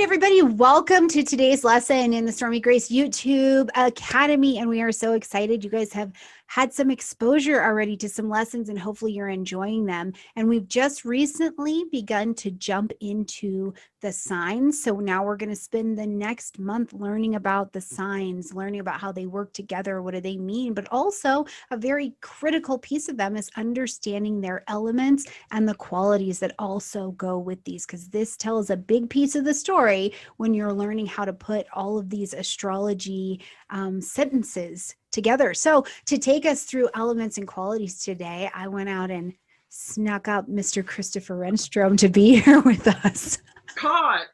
everybody. Welcome to today's lesson in the Stormy Grace YouTube Academy. And we are so excited. You guys have had some exposure already to some lessons, and hopefully you're enjoying them. And we've just recently begun to jump into the signs. So now we're going to spend the next month learning about the signs, learning about how they work together. What do they mean? But also a very critical piece of them is understanding their elements and the qualities that also go with these, because this tells a big piece of the story when you're learning how to put all of these astrology sentences together. So to take us through elements and qualities today, I went out and snuck up Mr. Christopher Renstrom to be here with us. Caught.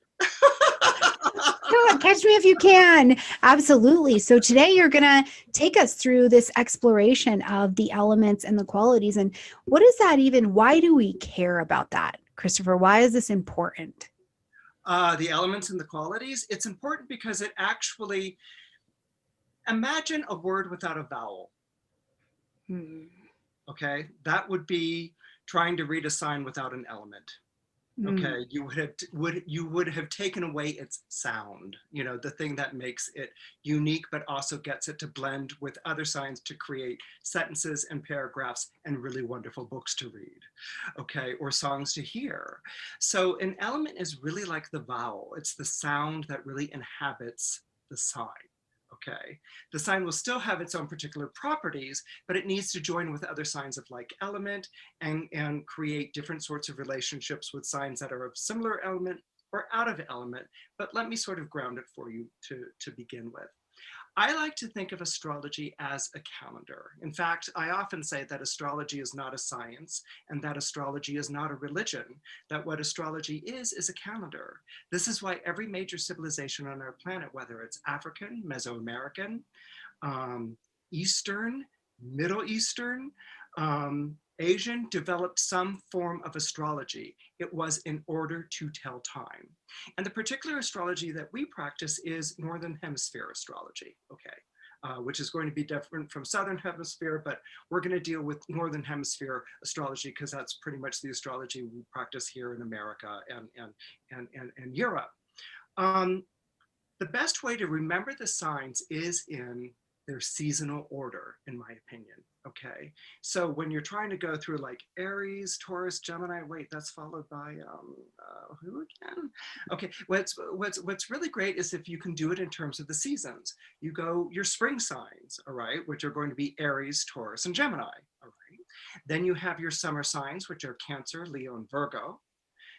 Catch me if you can. Absolutely. So today you're going to take us through this exploration of the elements and the qualities. And what is that even? Why do we care about that, Christopher? Why is this important? The elements and the qualities. It's important because it actually, imagine a word without a vowel. Okay, that would be trying to read a sign without an element. Okay, you would have taken away its sound, you know, the thing that makes it unique, but also gets it to blend with other signs to create sentences and paragraphs and really wonderful books to read, okay, or songs to hear. So an element is really like the vowel. It's the sound that really inhabits the sign. Okay, the sign will still have its own particular properties, but it needs to join with other signs of like element and create different sorts of relationships with signs that are of similar element or out of element. But let me sort of ground it for you to begin with. I like to think of astrology as a calendar. In fact, I often say that astrology is not a science and that astrology is not a religion, that what astrology is a calendar. This is why every major civilization on our planet, whether it's African, Mesoamerican, Eastern, Middle Eastern, Asian, developed some form of astrology. It was in order to tell time. And the particular astrology that we practice is Northern Hemisphere astrology, okay, which is going to be different from Southern Hemisphere, but we're going to deal with Northern Hemisphere astrology because that's pretty much the astrology we practice here in America and Europe. The best way to remember the signs is in their seasonal order, in my opinion. Okay, so when you're trying to go through like Aries, Taurus, Gemini, wait, that's followed by who again? Okay, what's really great is if you can do it in terms of the seasons. You go your spring signs, all right, which are going to be Aries, Taurus, and Gemini, all right. Then you have your summer signs, which are Cancer, Leo, and Virgo.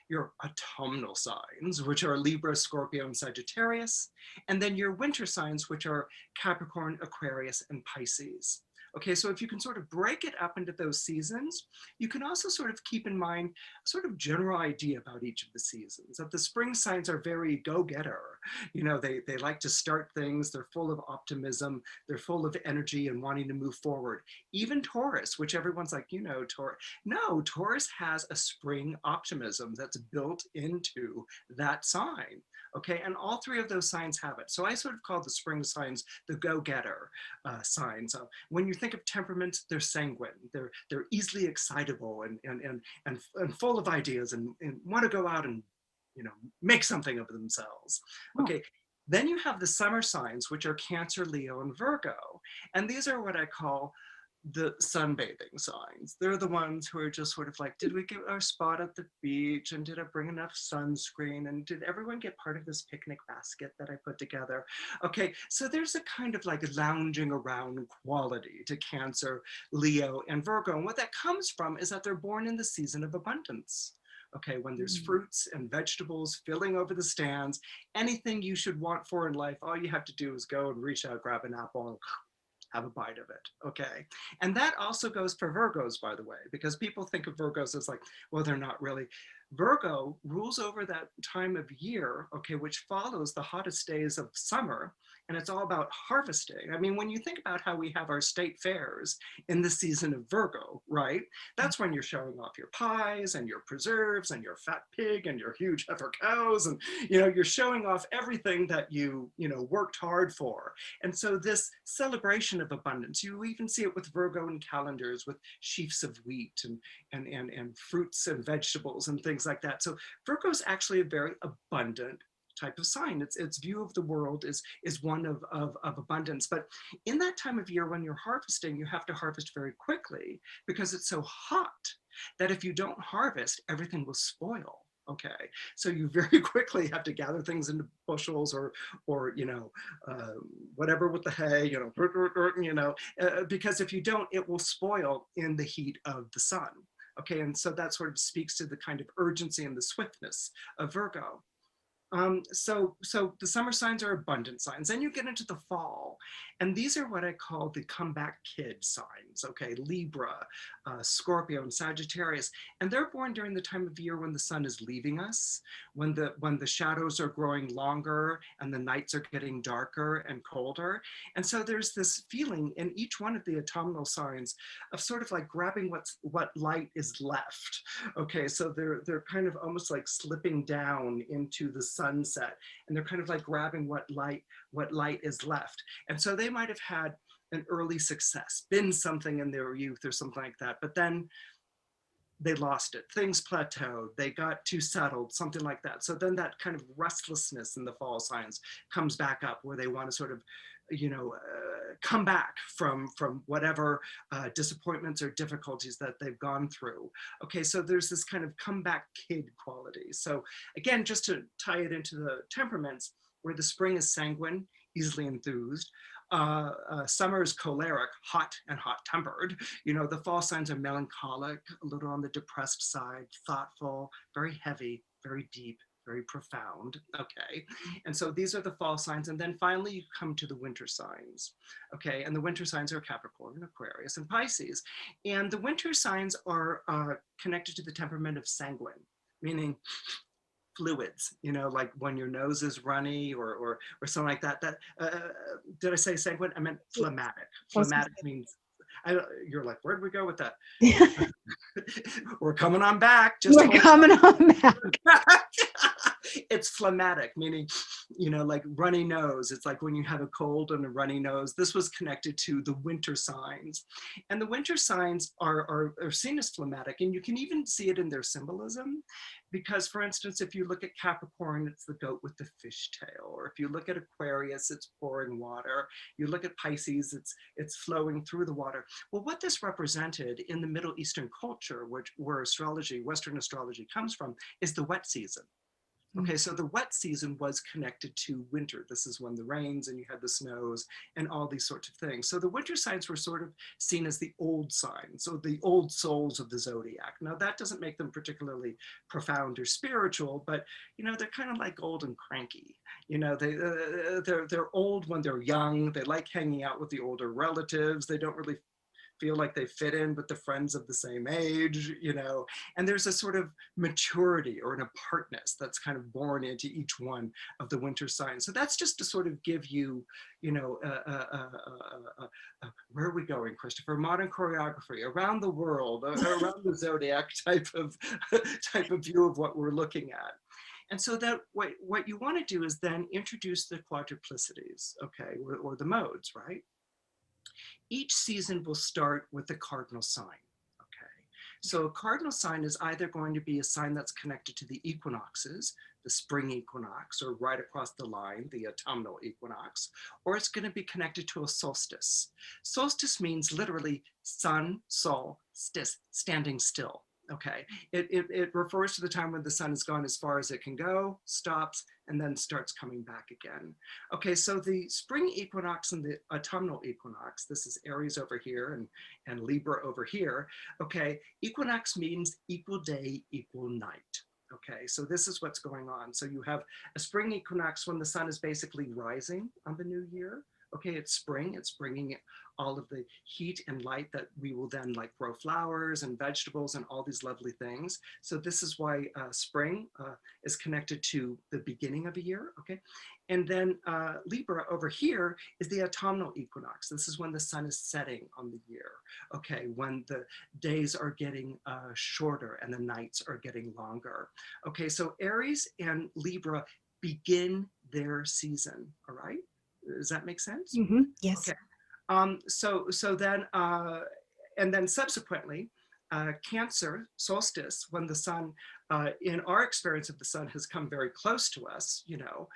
Your autumnal signs, which are Libra, Scorpio, and Sagittarius, and then your winter signs, which are Capricorn, Aquarius, and Pisces. Okay, so if you can sort of break it up into those seasons, you can also sort of keep in mind a sort of general idea about each of the seasons, that the spring signs are very go-getter. You know, they like to start things, they're full of optimism, they're full of energy and wanting to move forward. Even Taurus, which everyone's like, you know, Taurus. No, Taurus has a spring optimism that's built into that sign. Okay, and all three of those signs have it. So I sort of call the spring signs the go-getter signs. When you think of temperaments, they're sanguine, they're easily excitable and full of ideas and want to go out and, you know, make something of themselves. Okay, then you have the summer signs, which are Cancer, Leo, and Virgo. And these are what I call the sunbathing signs. They're the ones who are just sort of like, did we get our spot at the beach, and did I bring enough sunscreen, and did everyone get part of this picnic basket that I put together? Okay, so there's a kind of like lounging around quality to Cancer, Leo, and Virgo. And what that comes from is that they're born in the season of abundance. Okay, when there's fruits and vegetables filling over the stands, anything you should want for in life, all you have to do is go and reach out, grab an apple, and have a bite of it, okay? And that also goes for Virgos, by the way, because people think of Virgos as like, well, they're not really. Virgo rules over that time of year, okay, which follows the hottest days of summer, and it's all about harvesting. I mean, when you think about how we have our state fairs in the season of Virgo, right? That's when you're showing off your pies and your preserves and your fat pig and your huge heifer cows, and, you know, you're showing off everything that you know, worked hard for. And so this celebration of abundance, you even see it with Virgo calendars with sheaves of wheat and fruits and vegetables and things like that. So Virgo is actually a very abundant type of sign. Its view of the world is one of abundance. But in that time of year when you're harvesting, you have to harvest very quickly because it's so hot that if you don't harvest, everything will spoil. Okay, so you very quickly have to gather things into bushels or whatever with the hay, because if you don't, it will spoil in the heat of the sun. Okay, and so that sort of speaks to the kind of urgency and the swiftness of Virgo. So the summer signs are abundant signs. Then you get into the fall, and these are what I call the comeback kid signs. Okay, Libra, Scorpio, and Sagittarius, and they're born during the time of year when the sun is leaving us, when the shadows are growing longer and the nights are getting darker and colder. And so there's this feeling in each one of the autumnal signs of sort of like grabbing what light is left. Okay, so they're kind of almost like slipping down into the sunset, and they're kind of like grabbing what light is left. And so they might have had an early success, been something in their youth or something like that, but then they lost it. Things plateaued, they got too settled, something like that. So then that kind of restlessness in the fall signs comes back up, where they want to sort of, come back from whatever disappointments or difficulties that they've gone through. Okay, so there's this kind of comeback kid quality. So again, just to tie it into the temperaments, where the spring is sanguine, easily enthused. Summer is choleric, hot and hot-tempered. The fall signs are melancholic, a little on the depressed side, thoughtful, very heavy, very deep, very profound. Okay, and so these are the fall signs. And then finally you come to the winter signs. Okay, and the winter signs are Capricorn, Aquarius, and Pisces. And the winter signs are connected to the temperament of sanguine, meaning fluids, like when your nose is runny or something like that. Did I say sanguine? I meant phlegmatic. Phlegmatic means, you're like, where'd we go with that? We're coming on back. We're coming on back. It's phlegmatic, meaning, like runny nose. It's like when you have a cold and a runny nose. This was connected to the winter signs. And the winter signs are seen as phlegmatic, and you can even see it in their symbolism. Because, for instance, if you look at Capricorn, it's the goat with the fishtail. Or if you look at Aquarius, it's pouring water. You look at Pisces, it's flowing through the water. Well, what this represented in the Middle Eastern culture, where astrology, Western astrology comes from, is the wet season. Okay, so the wet season was connected to winter. This is when the rains and you had the snows and all these sorts of things. So the winter signs were sort of seen as the old signs, so the old souls of the zodiac. Now that doesn't make them particularly profound or spiritual, but they're kind of like old and cranky. They're old when they're young. They like hanging out with the older relatives. They don't really feel like they fit in with the friends of the same age, and there's a sort of maturity or an apartness that's kind of born into each one of the winter signs. So that's just to sort of give you, where are we going, Christopher? Modern choreography around the world, around the zodiac type of view of what we're looking at. And so that what you want to do is then introduce the quadruplicities, okay, or the modes, right? Each season will start with the cardinal sign, okay? So a cardinal sign is either going to be a sign that's connected to the equinoxes, the spring equinox, or right across the line, the autumnal equinox, or it's going to be connected to a solstice. Solstice means literally sun, sol, stis, standing still. Okay, it refers to the time when the sun has gone as far as it can go, stops, and then starts coming back again. Okay, so the spring equinox and the autumnal equinox, this is Aries over here and Libra over here. Okay, equinox means equal day, equal night. Okay, so this is what's going on. So you have a spring equinox when the sun is basically rising on the new year. Okay, it's spring, it's bringing all of the heat and light that we will then like grow flowers and vegetables and all these lovely things. So this is why spring is connected to the beginning of a year, okay? And then Libra over here is the autumnal equinox. This is when the sun is setting on the year, okay? When the days are getting shorter and the nights are getting longer. Okay, so Aries and Libra begin their season, all right? Does that make sense? Yes. Okay. So then, and then subsequently, Cancer solstice, when the sun, in our experience of the sun, has come very close to us, you know,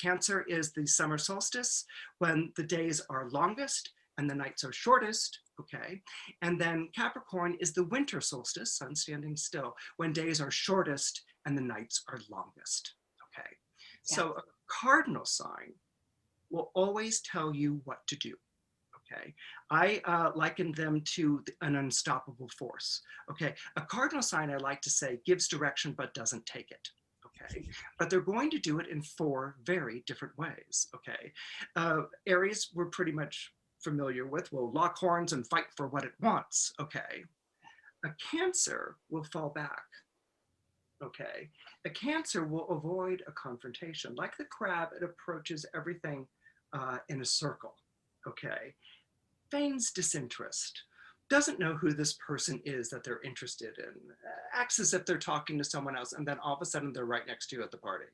Cancer is the summer solstice when the days are longest and the nights are shortest, okay? And then Capricorn is the winter solstice, sun standing still, when days are shortest and the nights are longest, okay? Yeah. So a cardinal sign will always tell you what to do. Okay, I liken them to an unstoppable force. Okay, a cardinal sign, I like to say, gives direction but doesn't take it. Okay, but they're going to do it in 4 very different ways. Okay, Aries we're pretty much familiar with, will lock horns and fight for what it wants. Okay, a Cancer will fall back. Okay, a Cancer will avoid a confrontation. Like the crab, it approaches everything in a circle. Okay, feigns disinterest, doesn't know who this person is that they're interested in, acts as if they're talking to someone else, and then all of a sudden they're right next to you at the party.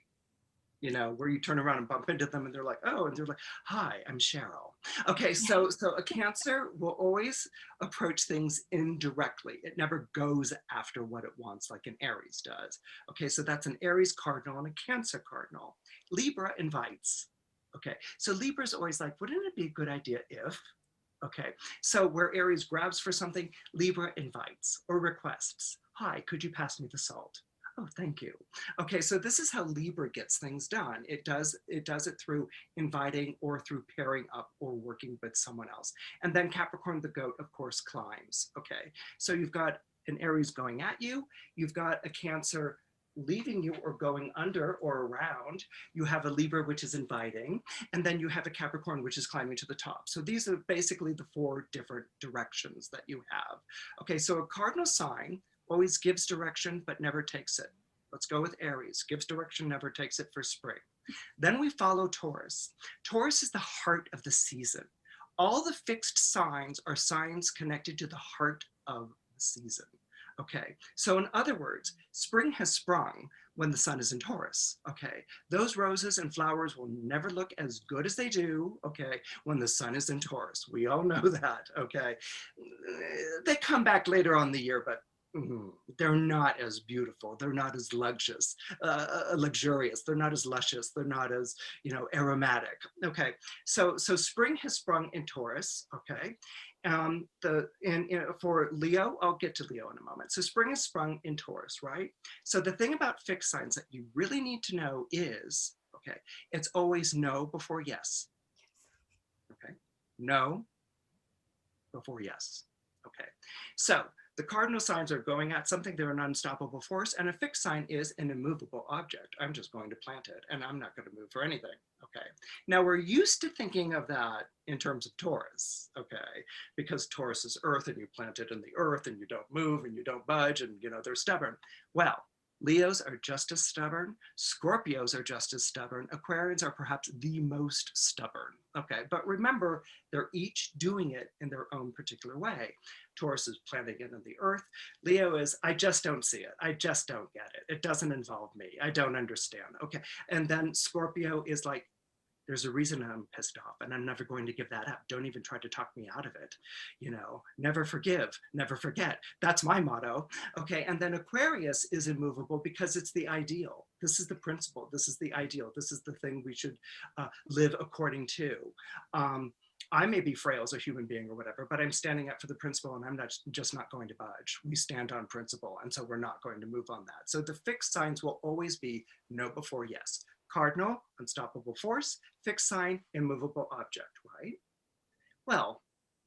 You know, where you turn around and bump into them and they're like, oh, and they're like, hi, I'm Cheryl. Okay, so a Cancer will always approach things indirectly. It never goes after what it wants like an Aries does. Okay, so that's an Aries cardinal and a Cancer cardinal. Libra invites. Okay, so Libra's always like, wouldn't it be a good idea if? Okay, so where Aries grabs for something, Libra invites or requests. Hi, could you pass me the salt? Oh, thank you. Okay, so this is how Libra gets things done. It does it through inviting or through pairing up or working with someone else. And then Capricorn the goat, of course, climbs. Okay, so you've got an Aries going at you. You've got a Cancer leaving you or going under or around. You have a Libra, which is inviting, and then you have a Capricorn, which is climbing to the top. So these are basically the 4 different directions that you have. Okay, so a cardinal sign always gives direction, but never takes it. Let's go with Aries, gives direction, never takes it for spring. Then we follow Taurus. Taurus is the heart of the season. All the fixed signs are signs connected to the heart of the season. Okay, so in other words, spring has sprung when the sun is in Taurus. Okay, those roses and flowers will never look as good as they do, okay, when the sun is in Taurus. We all know that, okay. They come back later on the year, but they're not as beautiful. They're not as luxurious. They're not as luscious. They're not as, you know, aromatic. Okay, so spring has sprung in Taurus. Okay, for Leo, I'll get to Leo in a moment. So spring has sprung in Taurus, right? So the thing about fixed signs that you really need to know is, okay, it's always no before yes. Okay, no before yes. Okay, so the cardinal signs are going at something, they're an unstoppable force, and a fixed sign is an immovable object. I'm just going to plant it and I'm not going to move for anything. Okay, now we're used to thinking of that in terms of Taurus, okay, because Taurus is earth and you plant it in the earth and you don't move and you don't budge and, you know, they're stubborn. Well, Leos are just as stubborn, Scorpios are just as stubborn, Aquarians are perhaps the most stubborn, okay? But remember, they're each doing it in their own particular way. Taurus is planting it in the earth. Leo is, I just don't see it. I just don't get it. It doesn't involve me. I don't understand, okay? And then Scorpio is like, there's a reason I'm pissed off and I'm never going to give that up. Don't even try to talk me out of it. You know, never forgive, never forget. That's my motto. Okay, and then Aquarius is immovable because it's the ideal. This is the principle. This is the ideal. This is the thing we should live according to. I may be frail as a human being or whatever, but I'm standing up for the principle and I'm just not going to budge. We stand on principle, and so we're not going to move on that. So the fixed signs will always be no before yes. Cardinal, unstoppable force, fixed sign, immovable object, right? Well,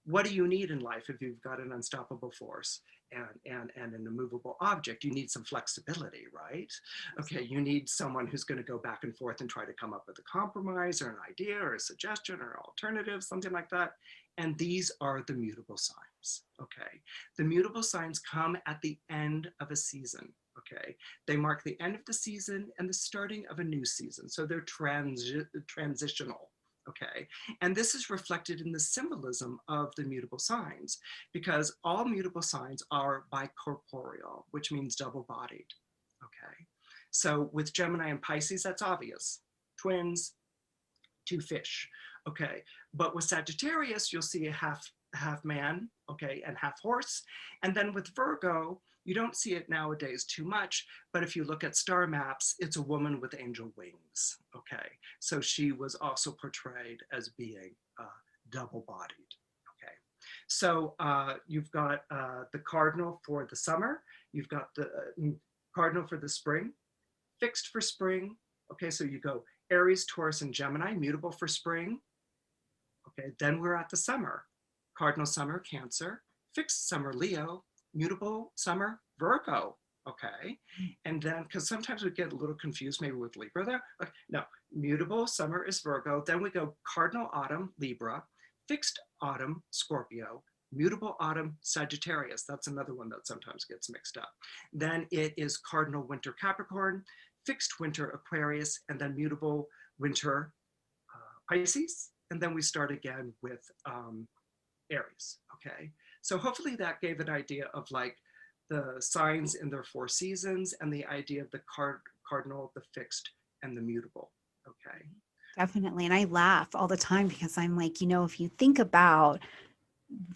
what do you need in life if you've got an unstoppable force and an immovable object? You need some flexibility, right? Okay, you need someone who's going to go back and forth and try to come up with a compromise or an idea or a suggestion or alternative, something like that. And these are the mutable signs, okay? The mutable signs come at the end of a season. Okay, they mark the end of the season and the starting of a new season. So they're transitional, okay? And this is reflected in the symbolism of the mutable signs, because all mutable signs are bicorporeal, which means double-bodied, okay? So with Gemini and Pisces, that's obvious. Twins, 2 fish, okay? But with Sagittarius, you'll see a half man, okay, and half horse. And then with Virgo, you don't see it nowadays too much, but if you look at star maps, it's a woman with angel wings, okay? So she was also portrayed as being double-bodied, okay? So you've got the cardinal for the summer, you've got the cardinal for the spring, fixed for spring, okay? So you go Aries, Taurus, and Gemini, mutable for spring, okay? Then we're at the summer, cardinal summer, Cancer, fixed summer, Leo, mutable summer, Virgo, okay? And then, because sometimes we get a little confused maybe with Libra there. Okay, no, mutable summer is Virgo. Then we go cardinal autumn, Libra, fixed autumn, Scorpio, mutable autumn, Sagittarius. That's another one that sometimes gets mixed up. Then it is cardinal winter, Capricorn, fixed winter, Aquarius, and then mutable winter, Pisces. And then we start again with Aries, okay? So hopefully that gave an idea of like the signs in their 4 seasons and the idea of the cardinal, the fixed, and the mutable, okay? Definitely. And I laugh all the time because I'm like, if you think about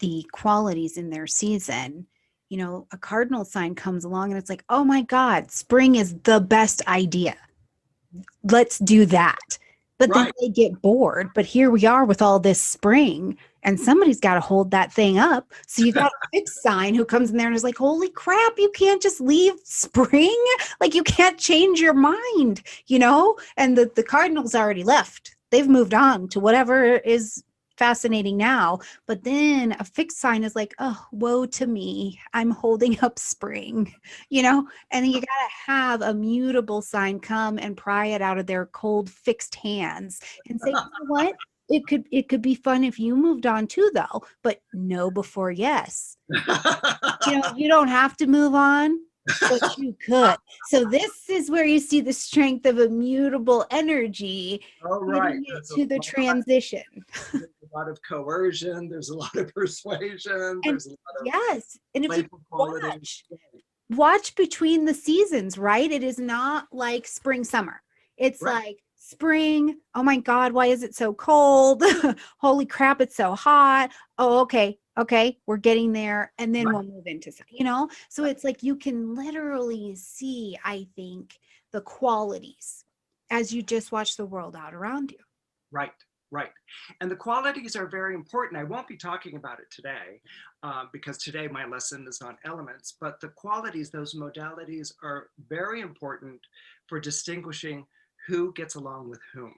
the qualities in their season, a cardinal sign comes along and it's like, oh my God, spring is the best idea. Let's do that. But then Right. they get bored. But here we are with all this spring, and somebody's got to hold that thing up. So you got a fixed sign who comes in there and is like, holy crap, you can't just leave spring. Like you can't change your mind, And the Cardinals already left. They've moved on to whatever is fascinating now. But then a fixed sign is like, oh, woe to me. I'm holding up spring, and you got to have a mutable sign come and pry it out of their cold fixed hands and say, you know what? It could be fun if you moved on too, though, but no before yes. You don't have to move on, but you could. So this is where you see the strength of immutable energy Oh, right. getting it to the transition. There's a lot of coercion, there's a lot of persuasion, And there's a lot of yes, and if you playful quality. watch between the seasons, right? It is not like spring, summer. It's Right. like spring. Oh my God, why is it so cold? Holy crap, it's so hot. Oh, okay. Okay, we're getting there. And then Right. we'll move into, so it's like you can literally see, I think, the qualities as you just watch the world out around you. Right, right. And the qualities are very important. I won't be talking about it today because today my lesson is on elements, but the qualities, those modalities are very important for distinguishing who gets along with whom,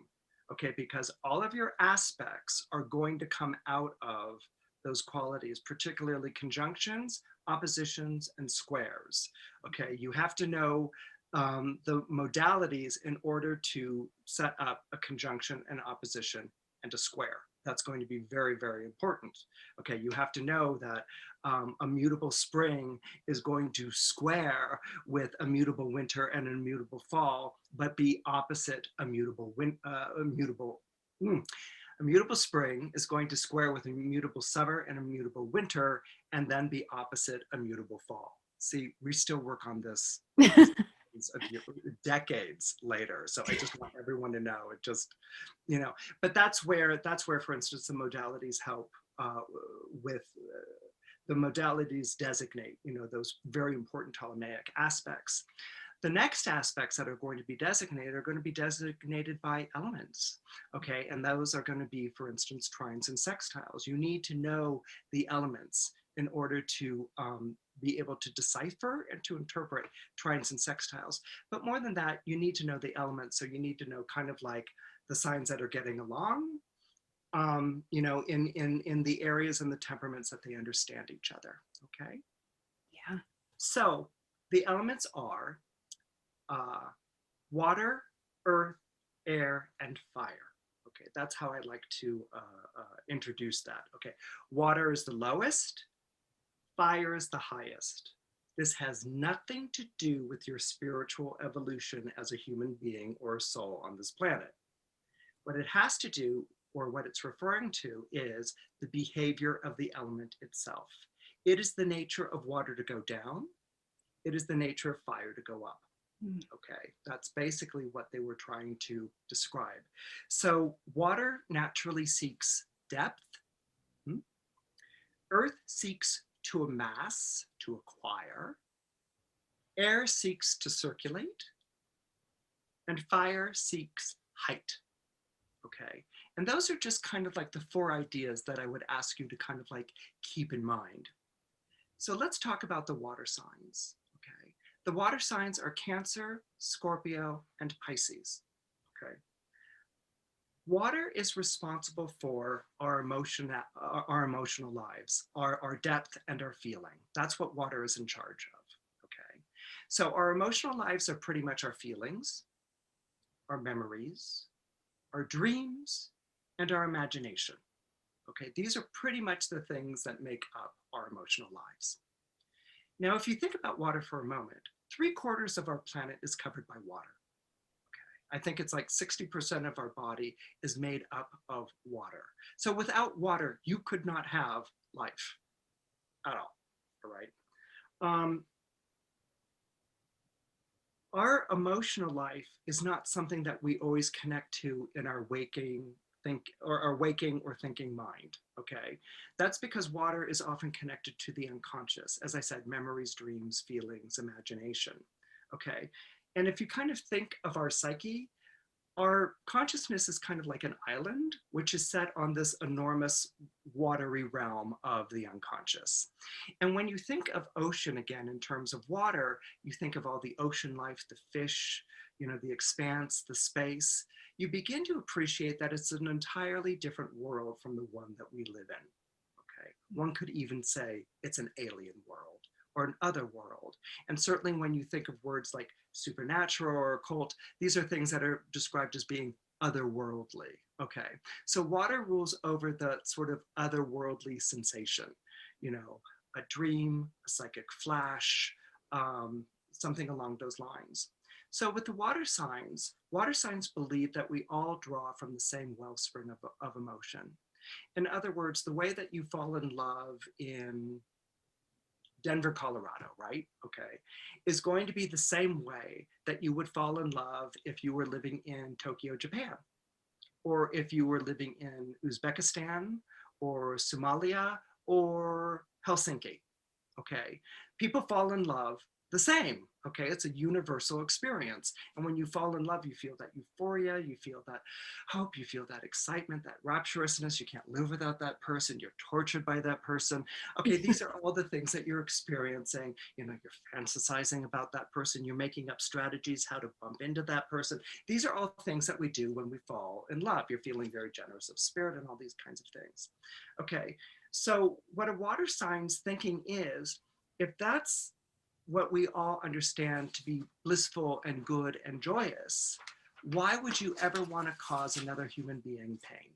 okay? Because all of your aspects are going to come out of those qualities, particularly conjunctions, oppositions, and squares, okay? You have to know the modalities in order to set up a conjunction, an opposition, and a square. That's going to be very, very important. Okay, you have to know that a mutable spring is going to square with a mutable winter and a mutable fall, but be opposite a mutable a mutable spring is going to square with a mutable summer and a mutable winter, and then be opposite a mutable fall. See, we still work on this decades later. So I just want everyone to know it just, but that's where, for instance, the modalities help with the modalities designate, those very important Ptolemaic aspects. The next aspects that are going to be designated by elements, okay? And those are going to be, for instance, trines and sextiles. You need to know the elements in order to be able to decipher and to interpret trines and sextiles. But more than that, you need to know the elements. So you need to know kind of like the signs that are getting along, in the areas and the temperaments that they understand each other, okay? Yeah. So the elements are water, earth, air, and fire. Okay, that's how I like to introduce that. Okay, water is the lowest, fire is the highest. This has nothing to do with your spiritual evolution as a human being or a soul on this planet. What it has to do, or what it's referring to, is the behavior of the element itself. It is the nature of water to go down. It is the nature of fire to go up. Okay, that's basically what they were trying to describe. So water naturally seeks depth. Earth seeks to amass, to acquire. Air seeks to circulate. And fire seeks height. Okay. And those are just kind of like the 4 ideas that I would ask you to kind of like keep in mind. So let's talk about the water signs. Okay. The water signs are Cancer, Scorpio, and Pisces. Okay. Water is responsible for our emotional lives, our depth and our feeling. That's what water is in charge of. Okay. So our emotional lives are pretty much our feelings, our memories, our dreams, and our imagination. Okay, these are pretty much the things that make up our emotional lives. Now, if you think about water for a moment, 3/4 of our planet is covered by water. Okay, I think it's like 60% of our body is made up of water. So without water, you could not have life at all right? Our emotional life is not something that we always connect to in our waking or thinking mind. Okay, that's because water is often connected to the unconscious, as I said, memories, dreams, feelings, imagination. Okay, and if you kind of think of our psyche, our consciousness is kind of like an island, which is set on this enormous watery realm of the unconscious. And when you think of ocean again, in terms of water, you think of all the ocean life, the fish, you know, the expanse, the space. You begin to appreciate that it's an entirely different world from the one that we live in. Okay, one could even say it's an alien world or an other world. And certainly when you think of words like supernatural or occult, these are things that are described as being otherworldly. Okay, so water rules over the sort of otherworldly sensation, you know, a dream, a psychic flash, something along those lines. So with the water signs believe that we all draw from the same wellspring of emotion. In other words, the way that you fall in love in Denver, Colorado, right? Okay, is going to be the same way that you would fall in love if you were living in Tokyo, Japan, or if you were living in Uzbekistan, or Somalia, or Helsinki. Okay, people fall in love the same. Okay, it's a universal experience. And when you fall in love, you feel that euphoria, you feel that hope, you feel that excitement, that rapturousness. You can't live without that person. You're tortured by that person. Okay, these are all the things that you're experiencing. You know, you're fantasizing about that person. You're making up strategies how to bump into that person. These are all things that we do when we fall in love. You're feeling very generous of spirit and all these kinds of things. Okay, so what a water sign's thinking is, if that's what we all understand to be blissful and good and joyous, why would you ever want to cause another human being pain?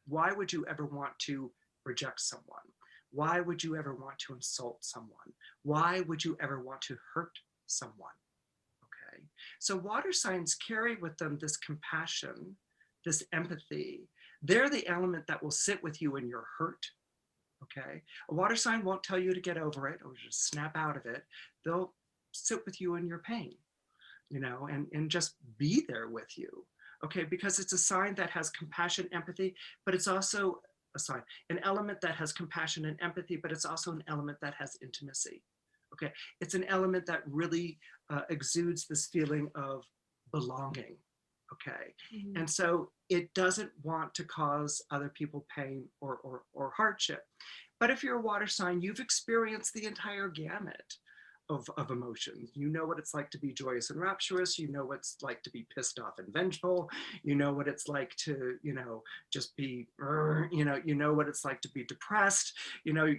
Why would you ever want to reject someone? Why would you ever want to insult someone? Why would you ever want to hurt someone? Okay, so water signs carry with them this compassion, this empathy. They're the element that will sit with you in your hurt. Okay, a water sign won't tell you to get over it or just snap out of it. They'll sit with you in your pain, you know, and just be there with you. Okay, because it's a sign that has compassion, empathy, but it's also a sign, an element that has compassion and empathy, but it's also an element that has intimacy. Okay, it's an element that really exudes this feeling of belonging. Okay, and so it doesn't want to cause other people pain or hardship. But if you're a water sign, you've experienced the entire gamut of emotions. You know what it's like to be joyous and rapturous. You know what it's like to be pissed off and vengeful. You know what it's like to, you know, just be, you know what it's like to be depressed. You know,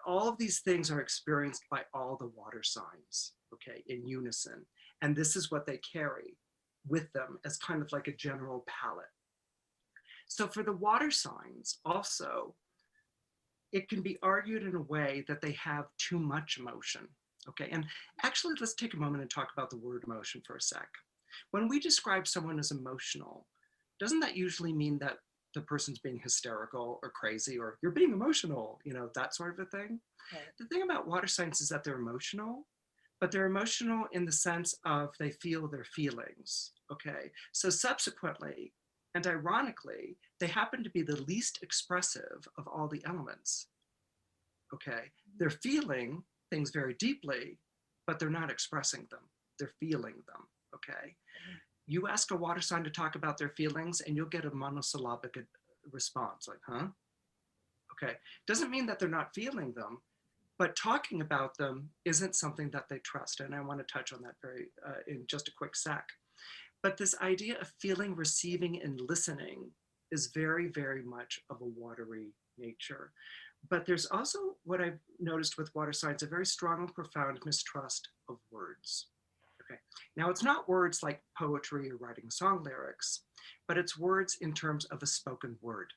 all of these things are experienced by all the water signs, okay, in unison. And this is what they carry with them as kind of like a general palette. So for the water signs also, it can be argued in a way that they have too much emotion. Okay, and actually let's take a moment and talk about the word emotion for a sec. When we describe someone as emotional, doesn't that usually mean that the person's being hysterical or crazy or you're being emotional, you know, that sort of a thing? Right. The thing about water signs is that they're emotional, but they're emotional in the sense of they feel their feelings, okay? So subsequently, and ironically, they happen to be the least expressive of all the elements, okay? They're feeling things very deeply, but they're not expressing them. They're feeling them, okay? You ask a water sign to talk about their feelings and you'll get a monosyllabic response like, huh? Okay. Doesn't mean that they're not feeling them, but talking about them isn't something that they trust. And I want to touch on that in just a quick sec. But this idea of feeling, receiving, and listening is very, very much of a watery nature. But there's also what I've noticed with water signs, a very strong and profound mistrust of words. Okay. Now, it's not words like poetry or writing song lyrics, but it's words in terms of a spoken word.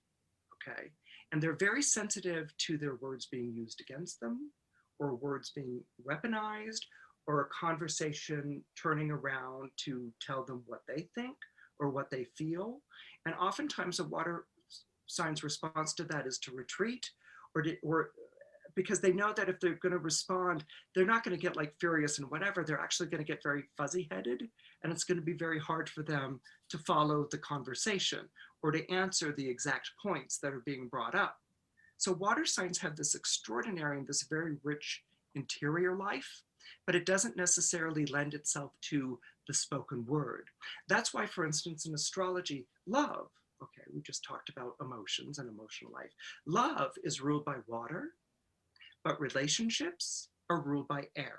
Okay. And they're very sensitive to their words being used against them, or words being weaponized, or a conversation turning around to tell them what they think or what they feel. And oftentimes a water sign's response to that is to retreat, or because they know that if they're going to respond, they're not going to get like furious and whatever. They're actually going to get very fuzzy headed, and it's going to be very hard for them to follow the conversation or to answer the exact points that are being brought up. So water signs have this extraordinary and this very rich interior life, but it doesn't necessarily lend itself to the spoken word. That's why, for instance, in astrology, love, okay, we just talked about emotions and emotional life. Love is ruled by water, but relationships are ruled by air.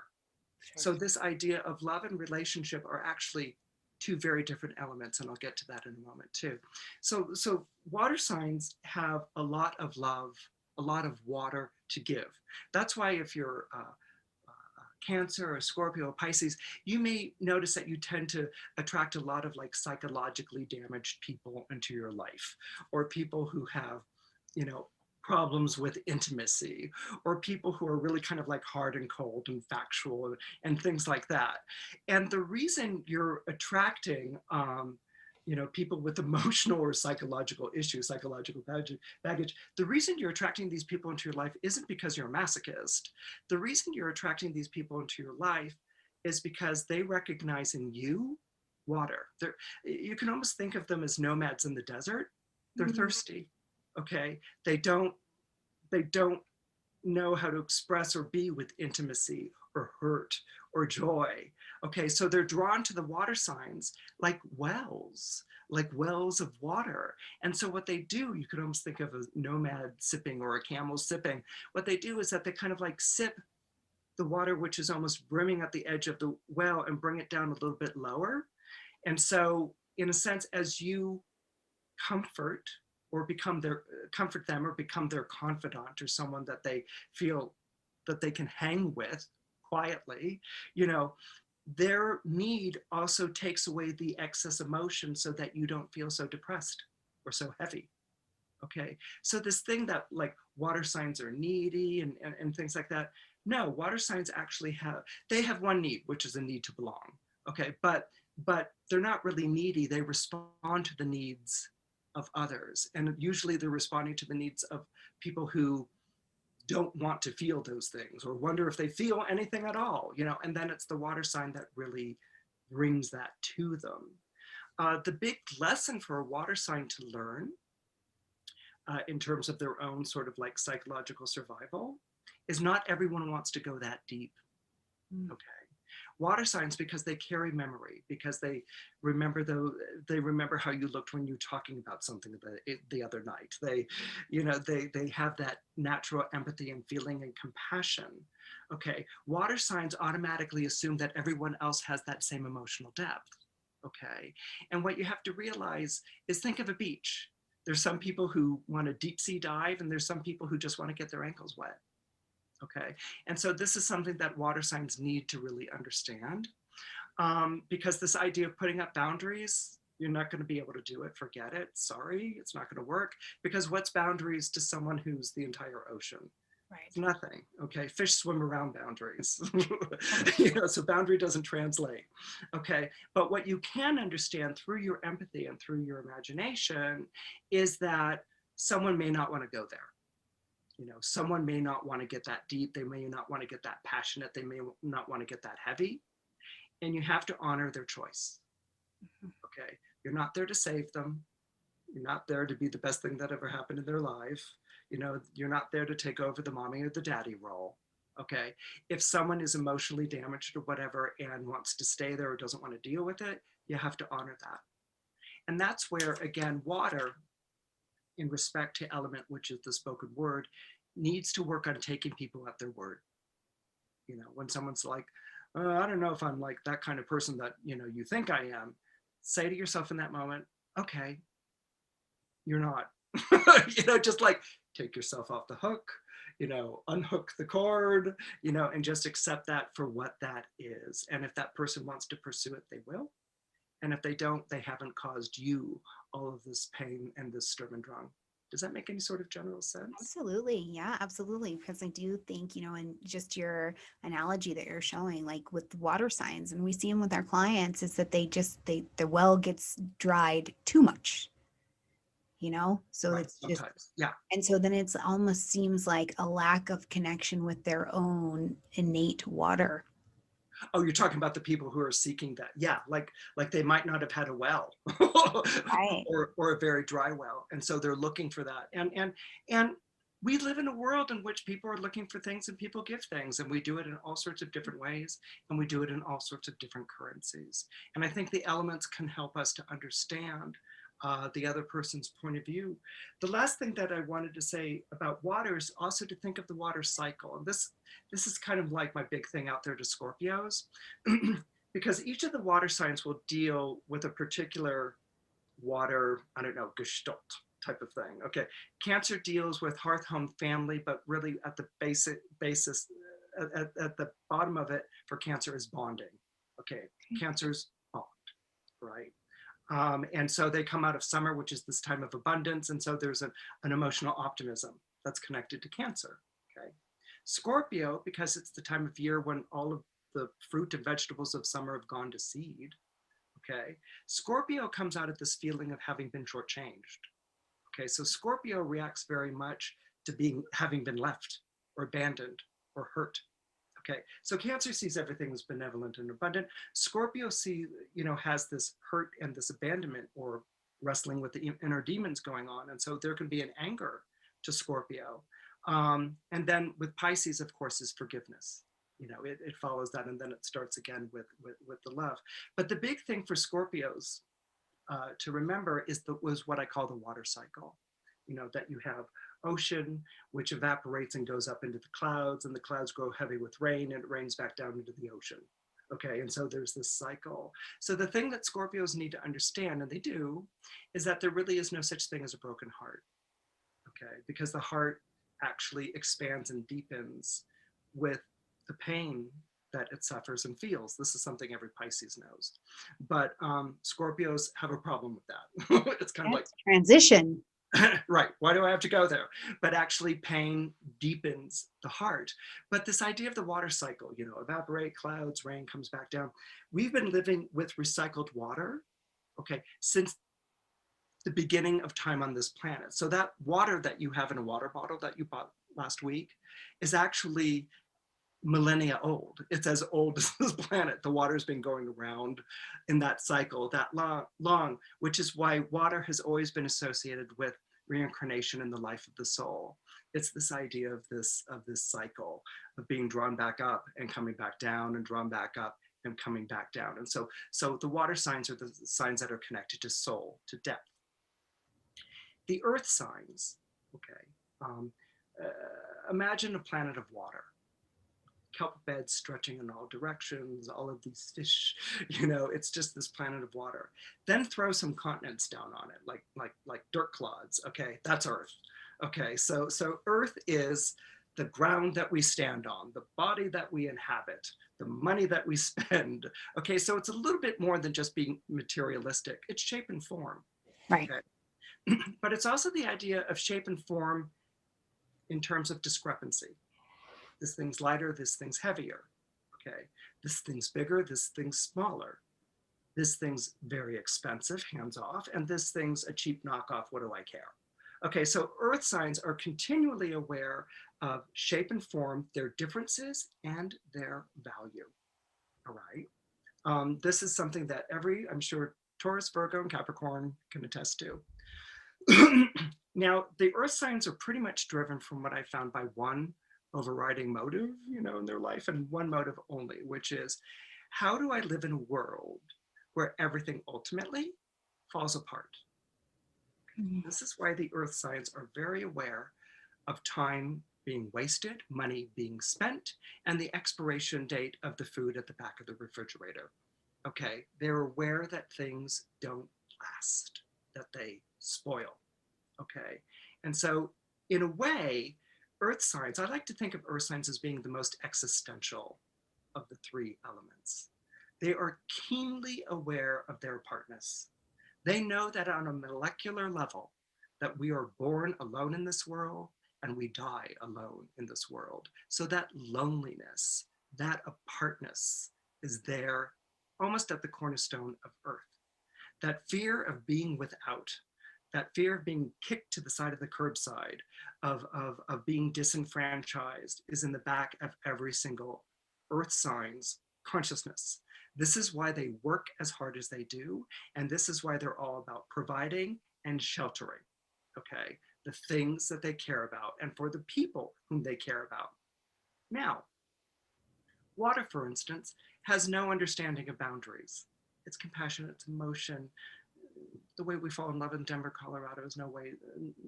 Sure. So this idea of love and relationship are actually two very different elements, and I'll get to that in a moment too. So water signs have a lot of love, a lot of water to give. That's why if you're Cancer or Scorpio or Pisces, you may notice that you tend to attract a lot of like psychologically damaged people into your life, or people who have, you know, problems with intimacy, or people who are really kind of like hard and cold and factual and things like that. And the reason you're attracting, you know, people with emotional or psychological issues, psychological baggage, the reason you're attracting these people into your life isn't because you're a masochist. The reason you're attracting these people into your life is because they recognize in you water. You can almost think of them as nomads in the desert. They're thirsty, okay? They don't know how to express or be with intimacy or hurt or joy. Okay, so they're drawn to the water signs like wells of water. And so what they do, you could almost think of a nomad sipping or a camel sipping. What they do is that they kind of like sip the water, which is almost brimming at the edge of the well, and bring it down a little bit lower. And so in a sense, as you comfort or comfort them or become their confidant or someone that they feel that they can hang with quietly, you know, their need also takes away the excess emotion so that you don't feel so depressed or so heavy. Okay, so this thing that like water signs are needy and things like that, no, water signs actually have one need, which is a need to belong. Okay, but they're not really needy. They respond to the needs of others, and usually they're responding to the needs of people who don't want to feel those things or wonder if they feel anything at all, you know, and then it's the water sign that really brings that to them. The big lesson for a water sign to learn in terms of their own sort of like psychological survival is not everyone wants to go that deep. Okay. Water signs, because they carry memory, because they remember how you looked when you were talking about something the other night. They, you know, they have that natural empathy and feeling and compassion. Okay. Water signs automatically assume that everyone else has that same emotional depth. Okay. And what you have to realize is, think of a beach. There's some people who want to deep sea dive, and there's some people who just want to get their ankles wet. Okay, and so this is something that water signs need to really understand, because this idea of putting up boundaries, you're not going to be able to do it. Forget it. Sorry, it's not going to work, because what's boundaries to someone who's the entire ocean? Right. It's nothing. Okay, fish swim around boundaries. You know, so boundary doesn't translate. Okay, but what you can understand through your empathy and through your imagination is that someone may not want to go there. You know, someone may not want to get that deep. They may not want to get that passionate. They may not want to get that heavy. And you have to honor their choice. Okay. You're not there to save them. You're not there to be the best thing that ever happened in their life. You know, you're not there to take over the mommy or the daddy role. Okay. If someone is emotionally damaged or whatever and wants to stay there or doesn't want to deal with it, you have to honor that. And that's where, again, water, in respect to element, which is the spoken word, needs to work on taking people at their word. You know, when someone's like, I don't know if I'm like that kind of person that, you know, you think I am, say to yourself in that moment, okay, you're not. You know, just like take yourself off the hook, you know, unhook the cord, you know, and just accept that for what that is. And if that person wants to pursue it, they will. And if they don't, they haven't caused you all of this pain and this sturm and drang. Does that make any sort of general sense? Absolutely. Yeah, absolutely. Because I do think, you know, and just your analogy that you're showing, like with water signs, and we see them with our clients, is that the well gets dried too much, you know? So Right, it's just, sometimes. Yeah. and so then it's almost seems like a lack of connection with their own innate water. Oh, you're talking about the people who are seeking that. Yeah, like they might not have had a well Right. or a very dry well. And so they're looking for that. And we live in a world in which people are looking for things and people give things, and we do it in all sorts of different ways, and we do it in all sorts of different currencies. And I think the elements can help us to understand the other person's point of view. The last thing that I wanted to say about water is also to think of the water cycle. And this is kind of like my big thing out there to Scorpios, because each of the water signs will deal with a particular water, I don't know, gestalt type of thing. Okay, Cancer deals with hearth, home, family, but really at the basis, at the bottom of it for Cancer is bonding. Okay, Cancer's bond, right? And so they come out of summer, which is this time of abundance. And so there's an emotional optimism that's connected to Cancer. Okay. Scorpio, because it's the time of year when all of the fruit and vegetables of summer have gone to seed. Okay. Scorpio comes out of this feeling of having been shortchanged. Okay. So Scorpio reacts very much to having been left or abandoned or hurt. Okay, so Cancer sees everything as benevolent and abundant. Scorpio has this hurt and this abandonment or wrestling with the inner demons going on. And so there can be an anger to Scorpio. And then with Pisces, of course, is forgiveness. You know, it follows that, and then it starts again with the love. But the big thing for Scorpios to remember was what I call the water cycle. You know, that you have ocean, which evaporates and goes up into the clouds, and the clouds grow heavy with rain, and it rains back down into the ocean. Okay, and so there's this cycle. So the thing that Scorpios need to understand, and they do, is that there really is no such thing as a broken heart. Okay, because the heart actually expands and deepens with the pain that it suffers and feels. This is something every Pisces knows. But Scorpios have a problem with that. It's kind of like, That's transition. right, why do I have to go there? But actually pain deepens the heart. But this idea of the water cycle, you know, evaporate, clouds, rain comes back down. We've been living with recycled water, okay, since the beginning of time on this planet. So that water that you have in a water bottle that you bought last week is actually millennia old. It's as old as this planet. The water's been going around in that cycle that long, which is why water has always been associated with reincarnation in the life of the soul. It's this idea of this cycle of being drawn back up and coming back down and drawn back up and coming back down. And so the water signs are the signs that are connected to soul, to depth. The earth signs, okay, imagine a planet of water, kelp beds stretching in all directions, all of these fish, you know, it's just this planet of water. Then throw some continents down on it, like dirt clods. Okay, that's Earth. Okay, so Earth is the ground that we stand on, the body that we inhabit, the money that we spend. Okay, so it's a little bit more than just being materialistic. It's shape and form. Right. Okay, but it's also the idea of shape and form in terms of discrepancy. This thing's lighter, this thing's heavier. Okay, this thing's bigger, this thing's smaller. This thing's very expensive, hands off, and this thing's a cheap knockoff, what do I care? Okay, so earth signs are continually aware of shape and form, their differences, and their value. All right. This is something that I'm sure Taurus, Virgo, and Capricorn can attest to. Now, the earth signs are pretty much driven from what I found by one overriding motive, in their life, and one motive only, which is, how do I live in a world where everything ultimately falls apart? This is why the earth signs are very aware of time being wasted, money being spent, and the expiration date of the food at the back of the refrigerator. Okay, they're aware that things don't last, that they spoil. Okay, and so in a way, earth signs, I like to think of earth signs as being the most existential of the three elements. They are keenly aware of their apartness. They know that on a molecular level, that we are born alone in this world and we die alone in this world. So that loneliness, that apartness is there almost at the cornerstone of earth. That fear of being without, that fear of being kicked to the side of the curbside, of being disenfranchised is in the back of every single earth sign's consciousness. This is why they work as hard as they do. And this is why they're all about providing and sheltering, okay? The things that they care about and for the people whom they care about. Now, water, for instance, has no understanding of boundaries. It's compassion, it's emotion. The way we fall in love in Denver, Colorado is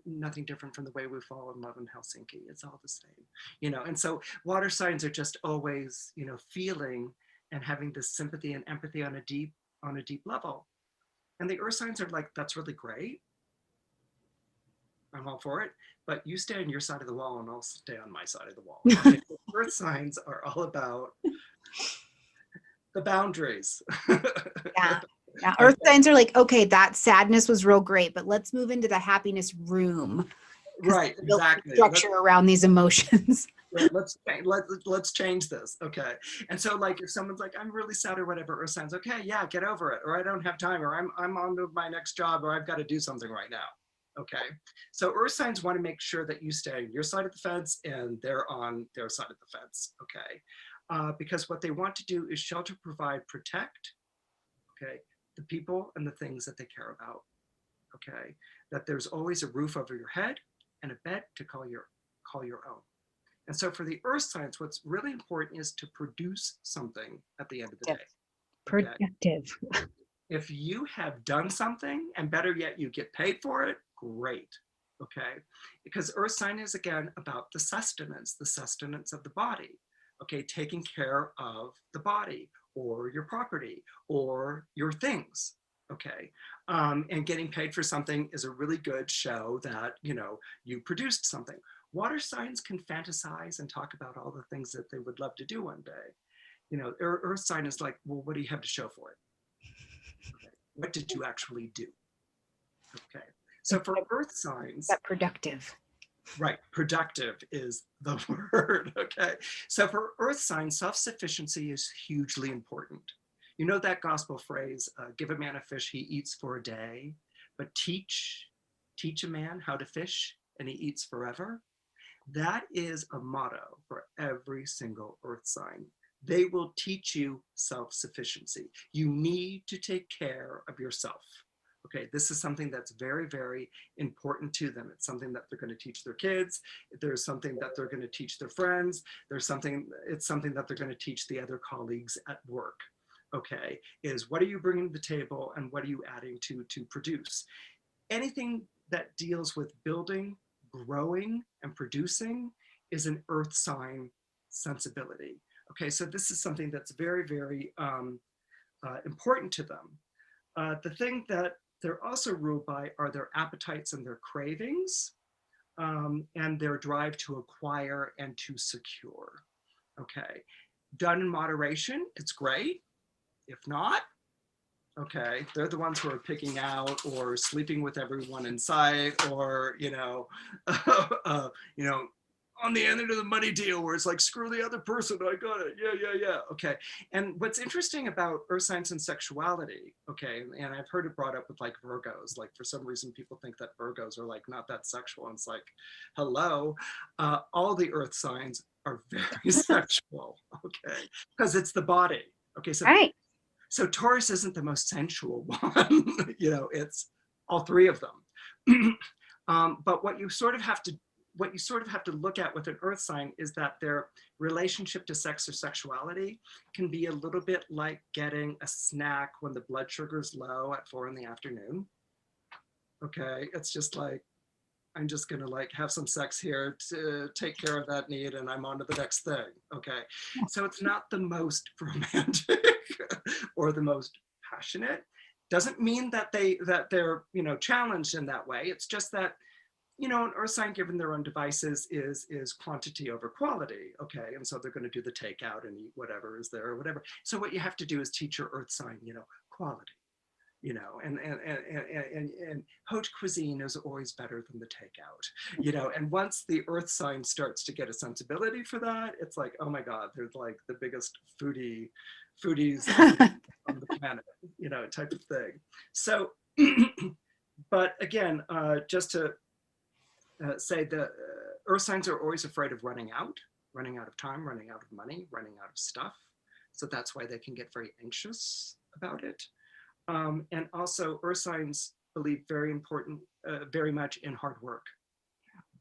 nothing different from the way we fall in love in Helsinki. It's all the same, and so water signs are just always, feeling and having this sympathy and empathy on a deep level. And the earth signs are like, that's really great. I'm all for it, but you stay on your side of the wall and I'll stay on my side of the wall. Okay? Earth signs are all about the boundaries. Yeah. Yeah. Earth signs are like, okay, that sadness was real great, but let's move into the happiness room. Right, exactly. Structure around these emotions. Let's change this. Okay. And so like if someone's like, I'm really sad or whatever, earth signs, okay, yeah, get over it. Or I don't have time, or I'm on to my next job, or I've got to do something right now. Okay. So earth signs want to make sure that you stay on your side of the fence and they're on their side of the fence. Okay. Because what they want to do is shelter, provide, protect, okay, the people and the things that they care about. Okay. That there's always a roof over your head and a bed to call your own. And so for the earth signs, what's really important is to produce something at the end of the day. Okay? Productive. If you have done something, and better yet, you get paid for it, great. Okay? Because earth sign is again about the sustenance of the body. Okay, taking care of the body or your property or your things. Okay, and getting paid for something is a really good show that you produced something. Water signs can fantasize and talk about all the things that they would love to do one day. Earth sign is like, well, what do you have to show for it? Okay. What did you actually do? Okay. So for earth signs, that productive. Right, productive is the word. Okay. So for earth signs, self-sufficiency is hugely important. You know that gospel phrase, give a man a fish he eats for a day, but teach a man how to fish and he eats forever. That is a motto for every single earth sign. They will teach you self-sufficiency. You need to take care of yourself. Okay, this is something that's very, very important to them. It's something that they're going to teach their kids. There's something that they're going to teach their friends. It's something that they're going to teach the other colleagues at work. Okay, is what are you bringing to the table and what are you adding to produce? Anything that deals with building, growing, and producing is an earth sign sensibility. Okay, so this is something that's very, very important to them. The thing that they're also ruled by are their appetites and their cravings, and their drive to acquire and to secure. Okay, done in moderation, it's great. If not, okay, they're the ones who are picking out or sleeping with everyone in sight, or on the end of the money deal where it's like, screw the other person, I got it, yeah, okay. And what's interesting about earth signs and sexuality, okay, and I've heard it brought up with like Virgos, like for some reason people think that Virgos are like not that sexual, and it's like, hello, all the earth signs are very sexual, okay, because it's the body. Okay, so Right. So Taurus isn't the most sensual one, it's all three of them. But what you sort of have to look at with an earth sign is that their relationship to sex or sexuality can be a little bit like getting a snack when the blood sugar is low at 4 p.m. Okay, it's just like, I'm just gonna like have some sex here to take care of that need, and I'm on to the next thing. Okay, so it's not the most romantic or the most passionate. Doesn't mean that they're challenged in that way. It's just that an earth sign, given their own devices, is quantity over quality. Okay, and so they're going to do the takeout and eat whatever is there or whatever. So what you have to do is teach your earth sign, quality. And haute cuisine is always better than the takeout, and once the earth sign starts to get a sensibility for that, it's like, oh my God, they're like the biggest foodies on the planet, type of thing. So, but again, just to say the earth signs are always afraid of running out of time, running out of money, running out of stuff. So that's why they can get very anxious about it. And also earth signs believe very much in hard work.